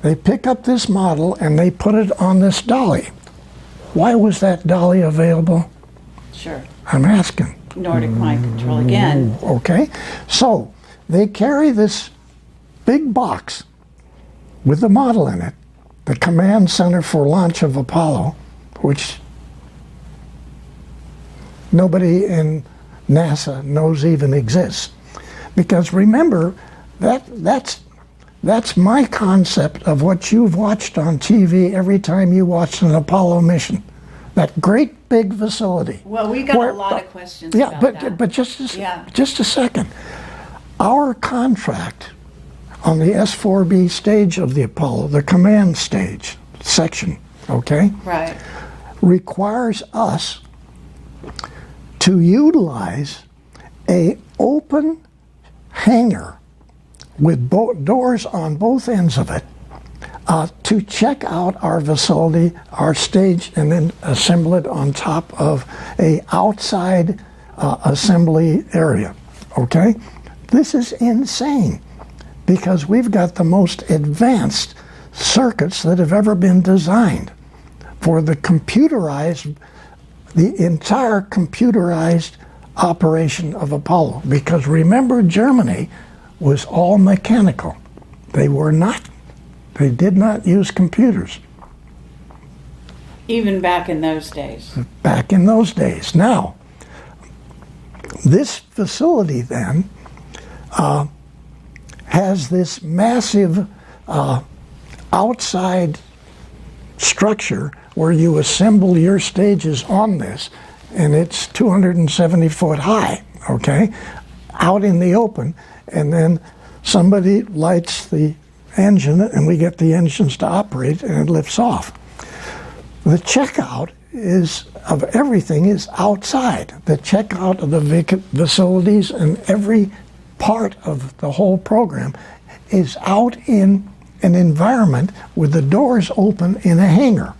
They pick up this model and they put it on this dolly. Why was that dolly available? Sure. I'm asking. Nordic mind control again. Okay. So they carry this big box with the model in it, the command center for launch of Apollo, which nobody in NASA knows even exists. Because remember, that's my concept of what you've watched on TV every time you watched an Apollo mission. That great big facility. Well, we got a lot of questions about that. But just a second. Our contract on the S-4B stage of the Apollo, the command stage section, okay? Right. Requires us to utilize a open hangar with doors on both ends of it to check out our facility, our stage, and then assemble it on top of a outside assembly area, okay? This is insane because we've got the most advanced circuits that have ever been designed for the entire computerized operation of Apollo. Because remember, Germany was all mechanical. They did not use computers. Even back in those days. Back in those days. Now, this facility then has this massive outside structure where you assemble your stages on this, and it's 270 foot high, okay, out in the open, and then somebody lights the engine and we get the engines to operate and it lifts off. The checkout of everything is outside. The checkout of the facilities and every part of the whole program is out in an environment with the doors open in a hangar.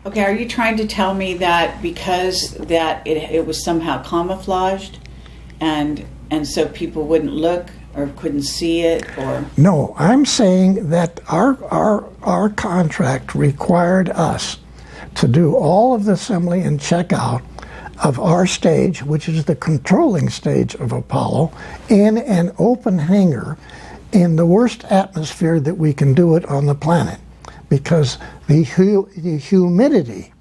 Okay, are you trying to tell me that because that it was somehow camouflaged and so people wouldn't look or couldn't see it, or? No, I'm saying that our contract required us to do all of the assembly and checkout of our stage, which is the controlling stage of Apollo, in an open hangar in the worst atmosphere that we can do it on the planet, because the humidity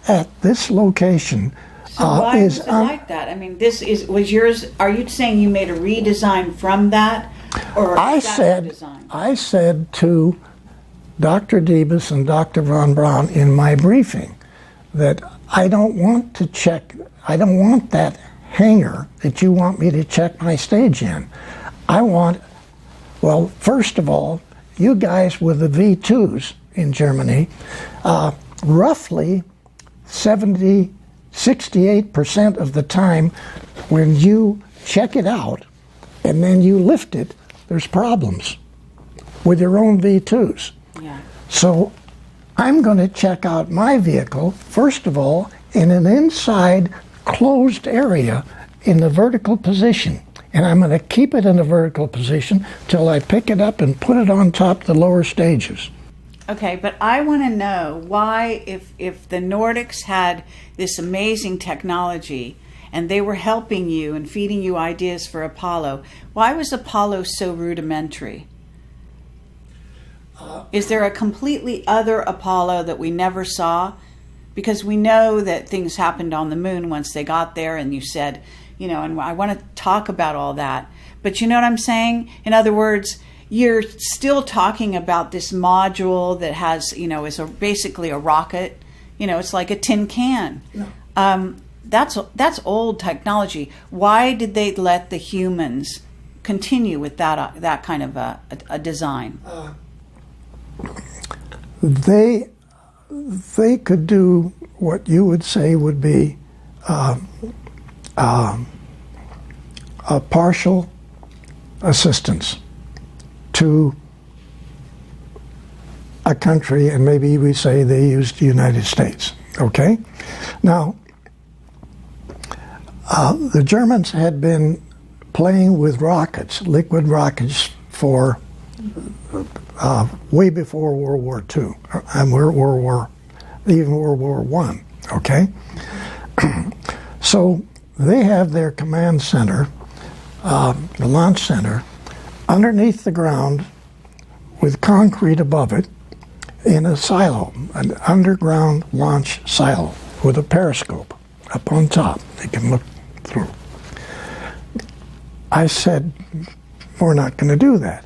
at this location so why was it like that? I mean, was yours. Are you saying you made a redesign from that, or I said to Dr. Debus and Dr. Von Braun in my briefing that I don't want that hangar that you want me to check my stage in. I want, well, first of all, you guys with the V2s in Germany, roughly 68% of the time when you check it out and then you lift it, there's problems with your own V2s. Yeah. So I'm going to check out my vehicle, first of all, in an inside closed area in the vertical position. And I'm going to keep it in a vertical position till I pick it up and put it on top of the lower stages. Okay, but I want to know why, if the Nordics had this amazing technology and they were helping you and feeding you ideas for Apollo, why was Apollo so rudimentary? Is there a completely other Apollo that we never saw? Because we know that things happened on the moon once they got there, and you said, and I want to talk about all that. But you know what I'm saying? In other words, you're still talking about this module that has, is basically a rocket. It's like a tin can. No. that's old technology. Why did they let the humans continue with that kind of a design? They could do what you would say would be a partial assistance to a country, and maybe we say they used the United States. Okay? Now, the Germans had been playing with rockets, liquid rockets, for way before World War II, and even World War I. Okay? So they have their command center, the launch center, underneath the ground with concrete above it in a silo, an underground launch silo with a periscope up on top. They can look through. I said, we're not going to do that.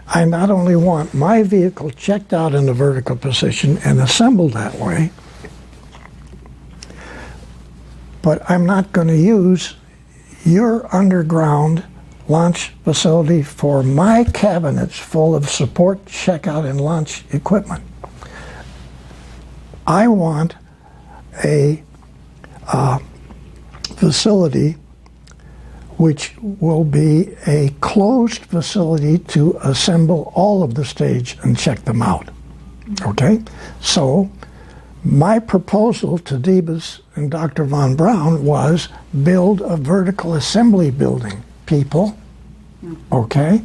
I not only want my vehicle checked out in a vertical position and assembled that way, but I'm not going to use your underground launch facility for my cabinets full of support, checkout, and launch equipment. I want a facility which will be a closed facility to assemble all of the stage and check them out. Okay? So my proposal to Debus and Dr. von Braun was build a vertical assembly building, people. Okay?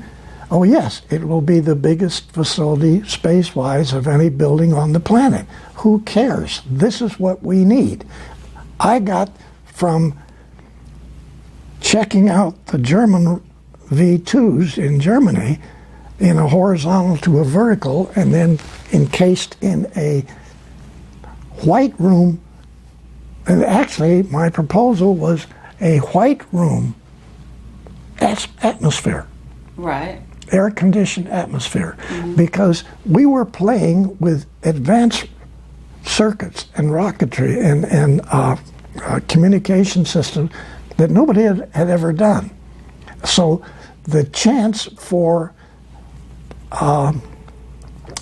Oh yes, it will be the biggest facility space-wise of any building on the planet. Who cares? This is what we need. I got from checking out the German V2s in Germany in a horizontal to a vertical and then encased in a white room. And actually, my proposal was a white room atmosphere. Right. Air-conditioned atmosphere. Because we were playing with advanced circuits and rocketry and communication systems that nobody had ever done. So the chance for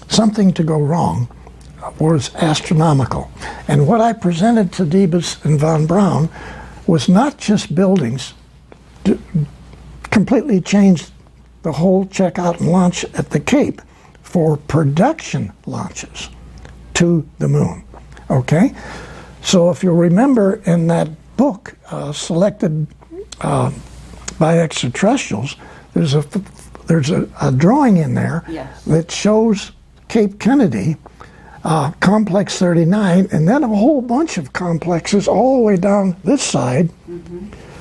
something to go wrong was astronomical. And what I presented to Debus and von Braun was not just buildings, completely changed the whole checkout and launch at the Cape for production launches to the moon. Okay? So if you'll remember in that book, Selected by Extraterrestrials, there's a drawing in there that shows Cape Kennedy, Complex 39, and then a whole bunch of complexes all the way down this side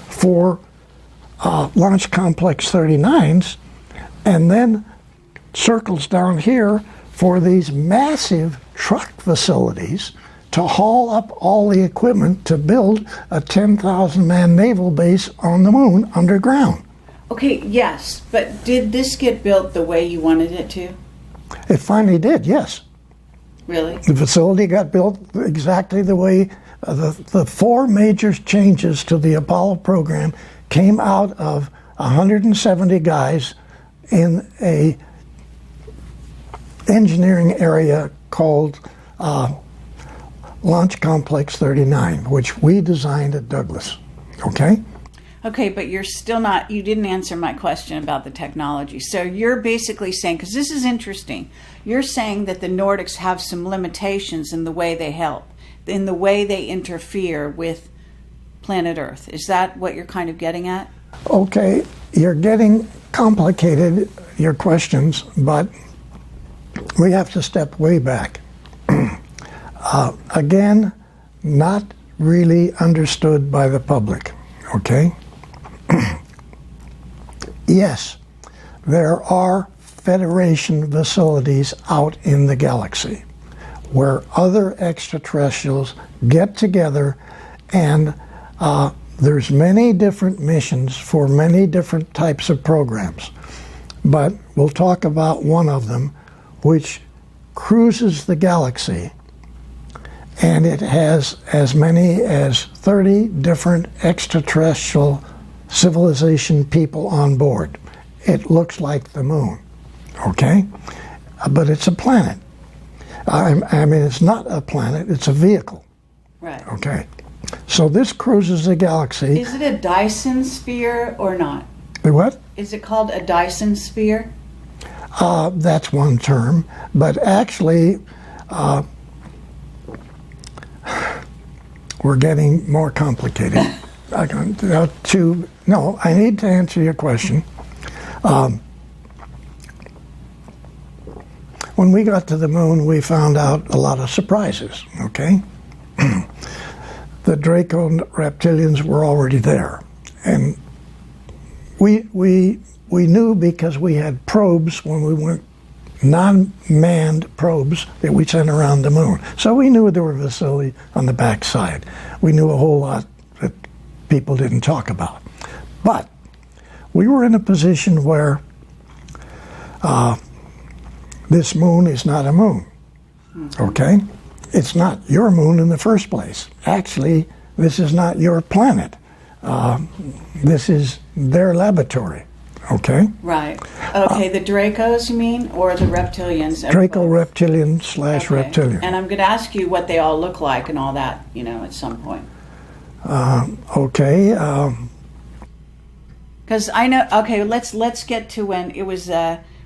for Launch Complex 39s, and then circles down here for these massive truck facilities to haul up all the equipment to build a 10,000-man naval base on the moon underground. Okay, yes, but did this get built the way you wanted it to? It finally did, yes. Really? The facility got built exactly the way the four major changes to the Apollo program came out of 170 guys in a engineering area called Launch Complex 39, which we designed at Douglas. Okay? Okay, but you're still not, you didn't answer my question about the technology. So you're basically saying, because this is interesting, you're saying that the Nordics have some limitations in the way they help, in the way they interfere with planet Earth. Is that what you're kind of getting at? Okay, you're getting complicated, your questions, but we have to step way back. Again, not really understood by the public, okay? Yes, there are Federation facilities out in the galaxy where other extraterrestrials get together, and there's many different missions for many different types of programs. But we'll talk about one of them, which cruises the galaxy and it has as many as 30 different extraterrestrial civilization people on board. It looks like the moon, okay? But it's a planet. I mean, it's not a planet, it's a vehicle. Right. Okay. So this cruises the galaxy. Is it a Dyson sphere or not? The what? Is it called a Dyson sphere? That's one term, but actually, we're getting more complicated. I need to answer your question. When we got to the moon, we found out a lot of surprises, okay? The Draco reptilians were already there. And we knew because we had probes when we went, non-manned probes that we sent around the moon. So we knew there were facilities on the backside. We knew a whole lot that people didn't talk about. But we were in a position where this moon is not a moon, okay? It's not your moon in the first place. Actually, this is not your planet. This is their laboratory, okay? Right. Okay, the Dracos, you mean, or the reptilians? Draco reptilian / reptilian. And I'm going to ask you what they all look like and all that, at some point. Okay. Because I know. Okay, let's get to when it was.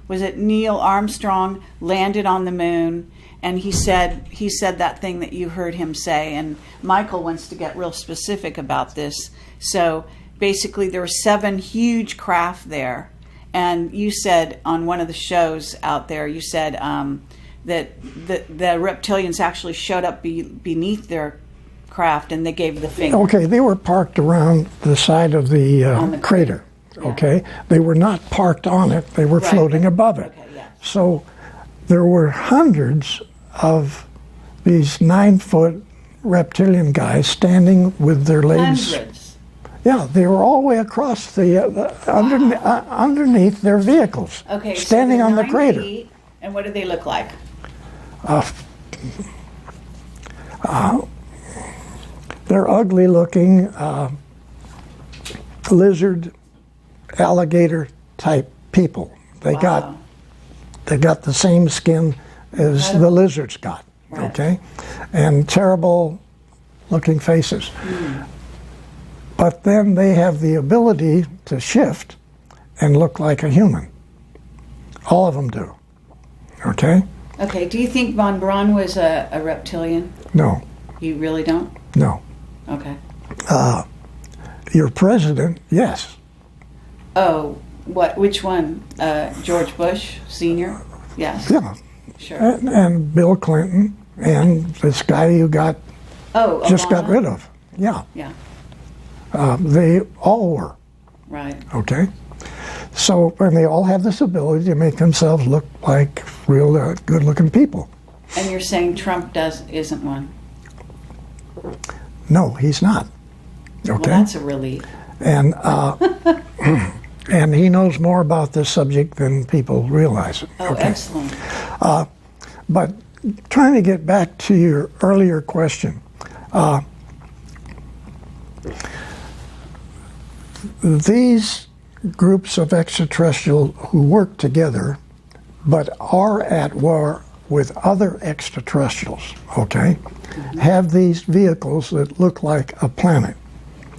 Was it Neil Armstrong landed on the moon, and he said that thing that you heard him say, and Michael wants to get real specific about this. So basically, there were 7 huge craft there, and you said on one of the shows out there, you said that the reptilians actually showed up beneath their craft, and they gave the finger. Okay, they were parked around the side of the crater. Yeah. Okay, they were not parked on it; they were floating above it. Okay, yeah. So there were hundreds of these 9-foot reptilian guys standing with their legs. Hundreds. Yeah, they were all the way across the underneath their vehicles. Okay, standing so on the 9 crater. feet, and what do they look like? They're ugly-looking lizard, alligator type people. They got the same skin as the lizards got. Right. Okay, and terrible looking faces. But then they have the ability to shift and look like a human. All of them do. Okay. Okay. Do you think von Braun was a reptilian? No. You really don't? No. Okay. Your president, yes. Oh, what? Which one? George Bush Sr.? Yes. Yeah. Sure. And Bill Clinton and this guy you got got rid of. Yeah. Yeah. They all were. Right. Okay. So, and they all have this ability to make themselves look like real good-looking people. And you're saying Trump isn't one? No, he's not. Okay. Well, that's a relief. And and he knows more about this subject than people realize. Oh, okay. Excellent. But trying to get back to your earlier question, these groups of extraterrestrial who work together but are at war with other extraterrestrials, okay, have these vehicles that look like a planet.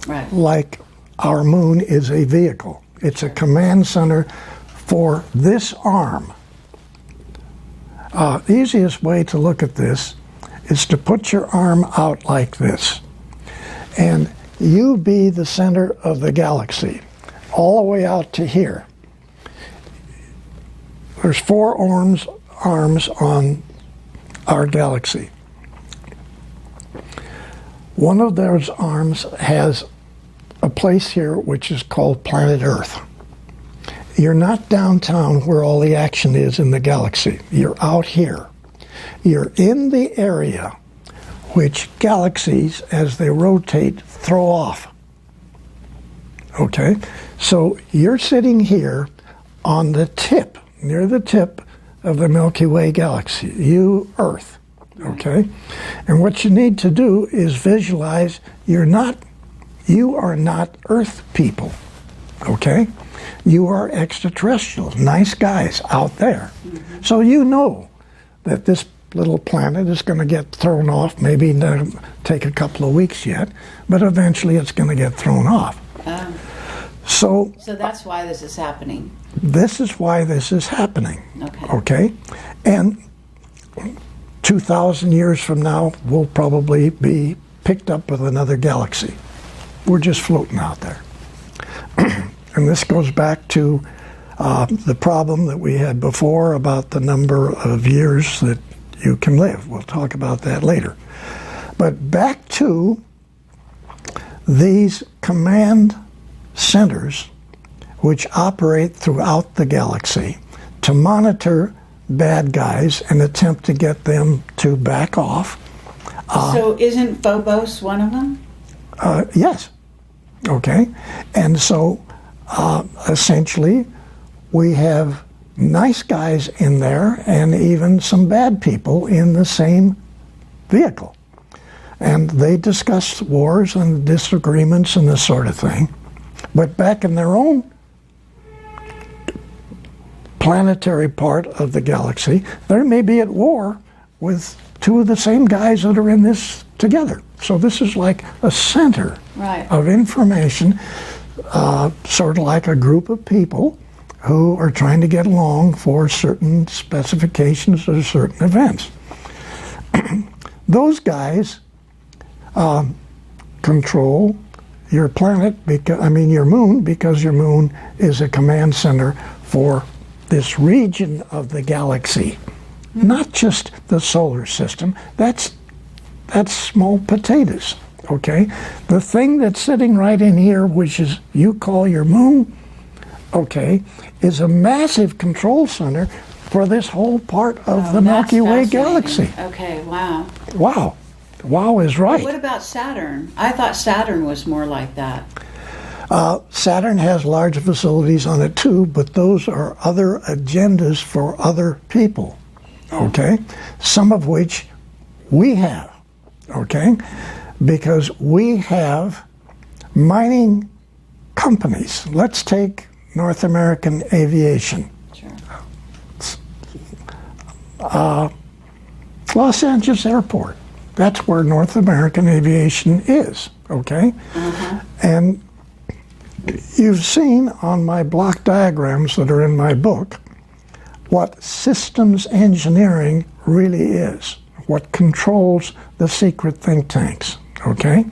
Right. Like our moon is a vehicle. It's a command center for this arm. The easiest way to look at this is to put your arm out like this. And you be the center of the galaxy, all the way out to here. There's 4 arms on our galaxy. One of those arms has a place here which is called planet Earth. You're not downtown where all the action is in the galaxy. You're out here. You're in the area which galaxies, as they rotate, throw off. Okay? So you're sitting here on the tip, near the tip of the Milky Way galaxy, you, Earth. okay? And what you need to do is visualize you are not Earth people, okay? You are extraterrestrials, nice guys out there. So you know that this little planet is going to get thrown off, maybe not take a couple of weeks yet, but eventually it's going to get thrown off. So that's why this is happening. This is why this is happening. Okay. And 2,000 years from now, we'll probably be picked up with another galaxy. We're just floating out there. And this goes back to the problem that we had before about the number of years that you can live. We'll talk about that later. But back to these command centers which operate throughout the galaxy to monitor bad guys and attempt to get them to back off. So isn't Phobos one of them? Yes. Okay. And so essentially we have nice guys in there and even some bad people in the same vehicle. And they discuss wars and disagreements and this sort of thing. But back in their own planetary part of the galaxy, they may be at war with two of the same guys that are in this together. So this is like a center of information, sort of like a group of people who are trying to get along for certain specifications or certain events. Those guys control your planet, your moon, because your moon is a command center for this region of the galaxy, not just the solar system. That's small potatoes, okay? The thing that's sitting right in here, which is you call your moon, okay, is a massive control center for this whole part of the Milky Way galaxy. Okay, wow. Wow. Wow is right. But what about Saturn? I thought Saturn was more like that. Saturn has large facilities on it too, but those are other agendas for other people, okay? Some of which we have, okay? Because we have mining companies. Let's take North American Aviation. Sure. Los Angeles Airport. That's where North American Aviation is, okay? And you've seen on my block diagrams that are in my book what systems engineering really is, what controls the secret think tanks, okay?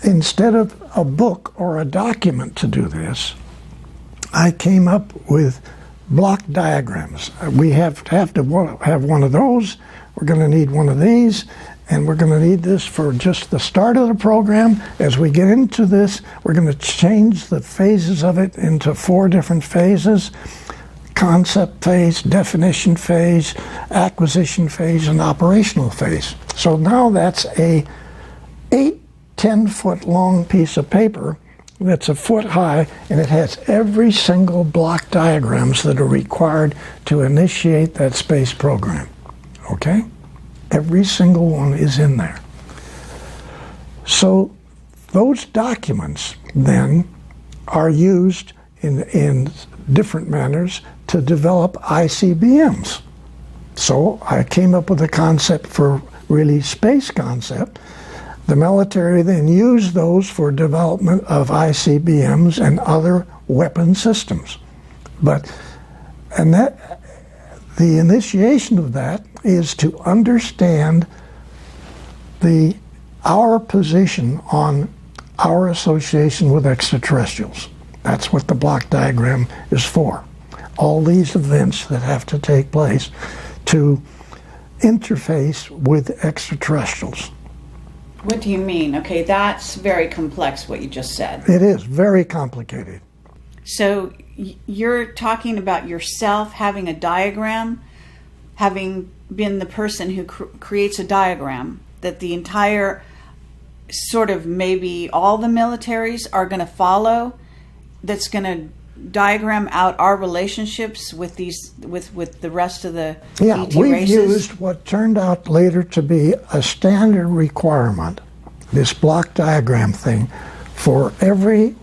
Instead of a book or a document to do this, I came up with block diagrams. We have to have one of those. We're going to need one of these, and we're going to need this for just the start of the program. As we get into this, we're going to change the phases of it into 4 different phases: concept phase, definition phase, acquisition phase, and operational phase. So now that's a 10-foot long piece of paper that's a foot high, and it has every single block diagrams that are required to initiate that space program. Okay? Every single one is in there. So those documents then are used in different manners to develop ICBMs. So I came up with a concept for really space concept. The military then used those for development of ICBMs and other weapon systems. The initiation of that is to understand our position on our association with extraterrestrials. That's what the block diagram is for. All these events that have to take place to interface with extraterrestrials. What do you mean? Okay, that's very complex, what you just said. It is very complicated. So you're talking about yourself having a diagram, having been the person who creates a diagram that the entire, sort of maybe all the militaries are going to follow, that's going to diagram out our relationships with these with the rest of the Yeah, ET we've races? used what turned out later to be a standard requirement, this block diagram thing, for every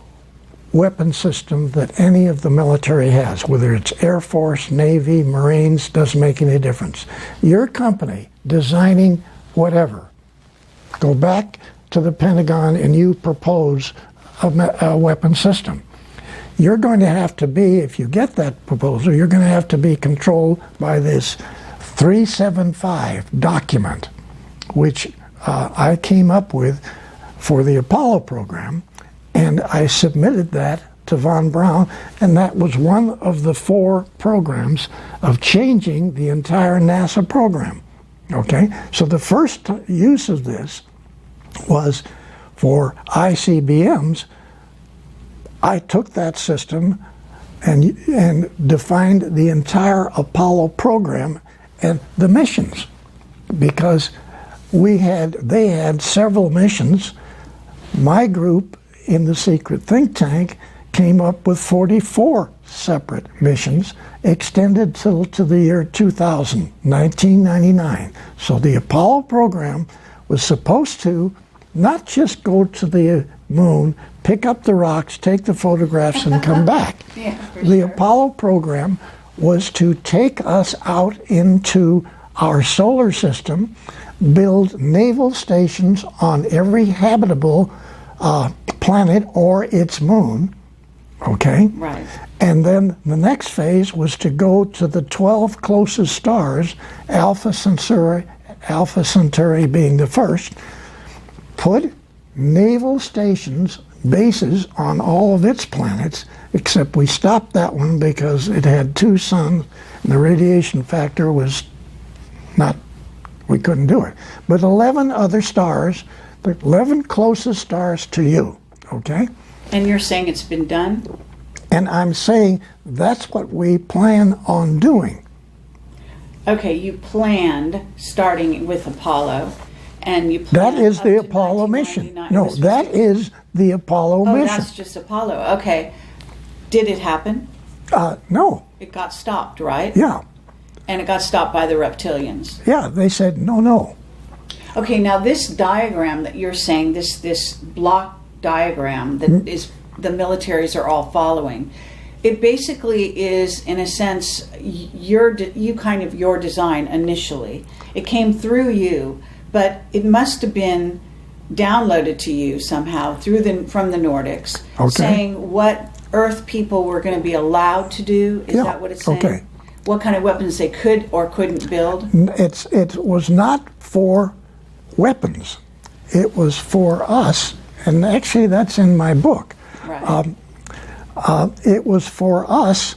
weapon system that any of the military has, whether it's Air Force, Navy, Marines, doesn't make any difference. Your company designing whatever, go back to the Pentagon and you propose a weapon system. You're going to have to be, if you get that proposal, you're going to have to be controlled by this 375 document, which I came up with for the Apollo program, and I submitted that to Von Braun, and that was one of the 4 programs of changing the entire NASA program. Okay, so the first use of this was for ICBMs. I took that system and defined the entire Apollo program and the missions, because they had several missions. My group in the secret think tank came up with 44 separate missions extended to the year 2000, 1999. So the Apollo program was supposed to not just go to the moon, pick up the rocks, take the photographs, and come back. Yeah, the Apollo program was to take us out into our solar system, build naval stations on every habitable planet or its moon, okay? Right. And then the next phase was to go to the 12 closest stars, Alpha Centauri being the first, put naval stations, bases on all of its planets, except we stopped that one because it had 2 suns and the radiation factor was not, we couldn't do it. But 11 other stars, the 11 closest stars to you, okay? And you're saying it's been done? And I'm saying that's what we plan on doing. Okay, you planned starting with Apollo, and you planned That is up the to Apollo mission. 1999. No, It was that is the Apollo Oh, mission. that's just Apollo. Okay. Did it happen? No, It got stopped, right? yeah, And it got stopped by the reptilians. yeah, they said no. Okay, now this diagram that you're saying, this block diagram that is the militaries are all following, it basically is, in a sense, your design initially. It came through you, but it must have been downloaded to you somehow from the Nordics, Okay. saying what Earth people were going to be allowed to do. Is Yeah, that what it's saying? okay. What kind of weapons they could or couldn't build? It was not for weapons. It was for us, and actually that's in my book. Right. It was for us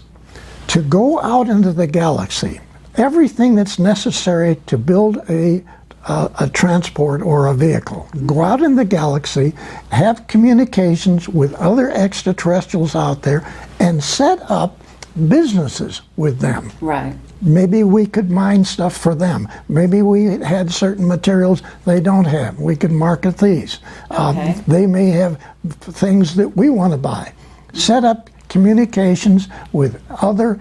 to go out into the galaxy. Everything that's necessary to build a transport or a vehicle. Go out in the galaxy, have communications with other extraterrestrials out there, and set up businesses with them. Right. Maybe we could mine stuff for them. Maybe we had certain materials they don't have. We could market these. Okay. They may have things that we want to buy. Set up communications with other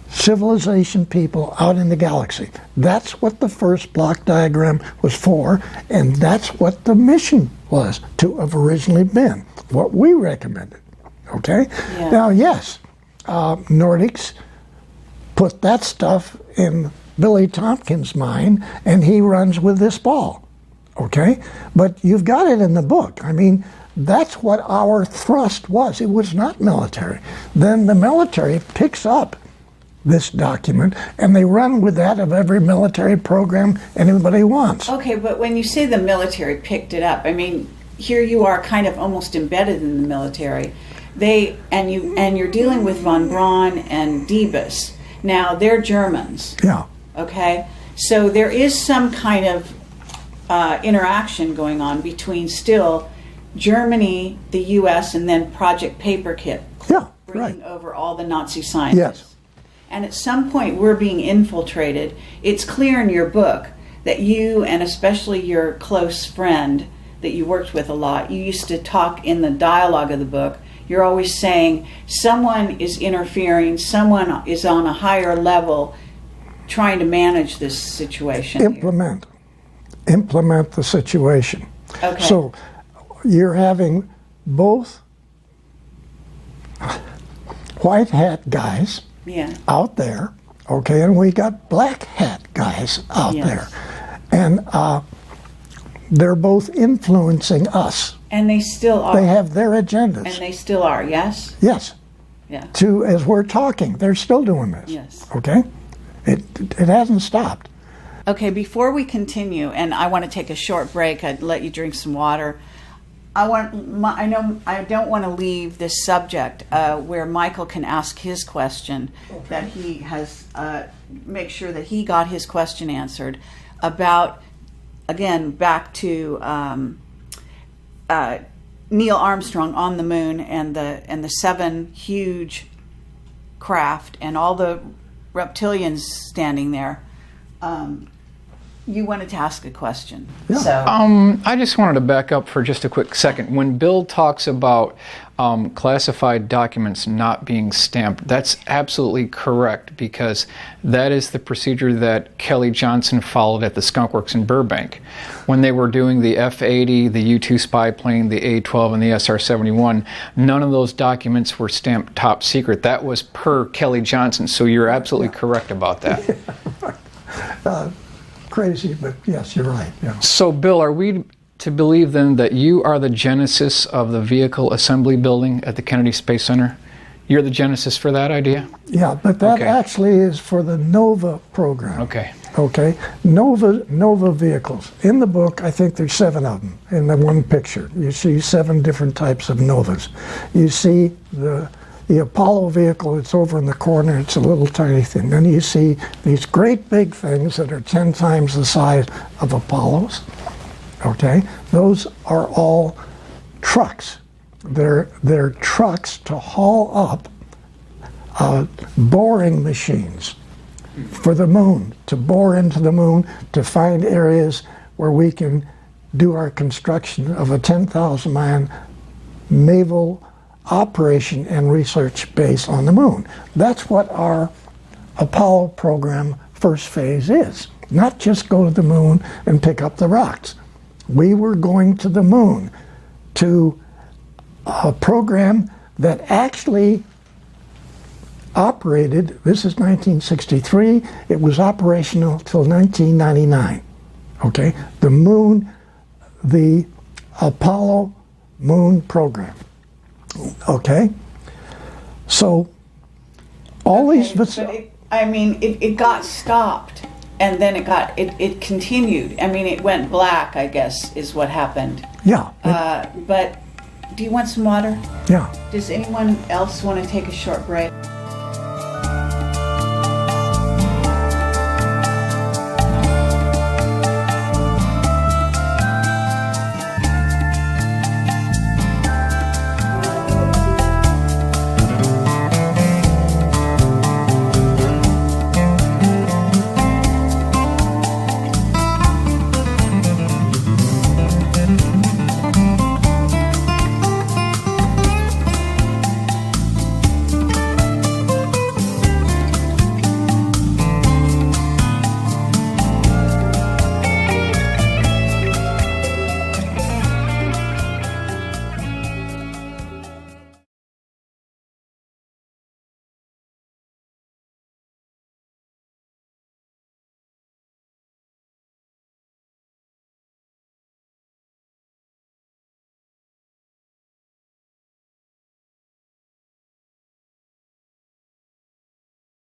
civilization people out in the galaxy. That's what the first block diagram was for, and that's what the mission was to have originally been, what we recommended. Okay? Yeah. Now, yes, Nordics put that stuff in Billy Tompkins' mind, and he runs with this ball. Okay? But you've got it in the book. I mean, that's what our thrust was. It was not military. Then the military picks up this document, and they run with that of every military program anybody wants. Okay, but when you say the military picked it up, I mean, here you are kind of almost embedded in the military. You're dealing with von Braun and Diebus. Now, they're Germans. Yeah. Okay? So there is some kind of interaction going on between still Germany, the U.S., and then Project Paperclip. Yeah, bringing right. over all the Nazi scientists. Yes. And at some point, we're being infiltrated. It's clear in your book that you, and especially your close friend that you worked with a lot, you used to talk in the dialogue of the book, you're always saying someone is interfering, someone is on a higher level trying to manage this situation. Implement the situation. Okay. So you're having both white hat guys out there, okay, and we got black hat guys out there. And they're both influencing us. And they still are. They have their agendas. And they still are, yes? Yes. Yeah. As we're talking, they're still doing this. Yes. Okay? It hasn't stopped. Okay, before we continue, and I want to take a short break, I'd let you drink some water. I don't want to leave this subject where Michael can ask his question, that he has, make sure that he got his question answered about, again, back to Neil Armstrong on the moon and the 7 huge craft and all the reptilians standing there. You wanted to ask a question. Yeah. So I just wanted to back up for just a quick second. When Bill talks about classified documents not being stamped, that's absolutely correct, because that is the procedure that Kelly Johnson followed at the Skunk Works in Burbank. When they were doing the F-80, the U-2 spy plane, the A-12, and the SR-71, none of those documents were stamped top secret. That was per Kelly Johnson, so you're absolutely correct about that. Crazy, but yes, you're right. Yeah. So, Bill, are we to believe then that you are the genesis of the vehicle assembly building at the Kennedy Space Center? You're the genesis for that idea? Yeah, but that actually is for the NOVA program. Okay. Okay, NOVA vehicles. In the book, I think there's 7 of them in the one picture. You see 7 different types of NOVAs. You see the Apollo vehicle, it's over in the corner, it's a little tiny thing. Then you see these great big things that are 10 times the size of Apollos. Okay, those are all trucks. They're trucks to haul up boring machines for the moon, to bore into the moon, to find areas where we can do our construction of a 10,000-man naval operation and research base on the moon. That's what our Apollo program first phase is. Not just go to the moon and pick up the rocks. We were going to the moon to a program that actually operated, this is 1963, it was operational till 1999. Okay, the moon, the Apollo moon program. Okay, so all these. But it got stopped, and then it continued. I mean, it went black, I guess, is what happened. Yeah. But do you want some water? Yeah. Does anyone else want to take a short break?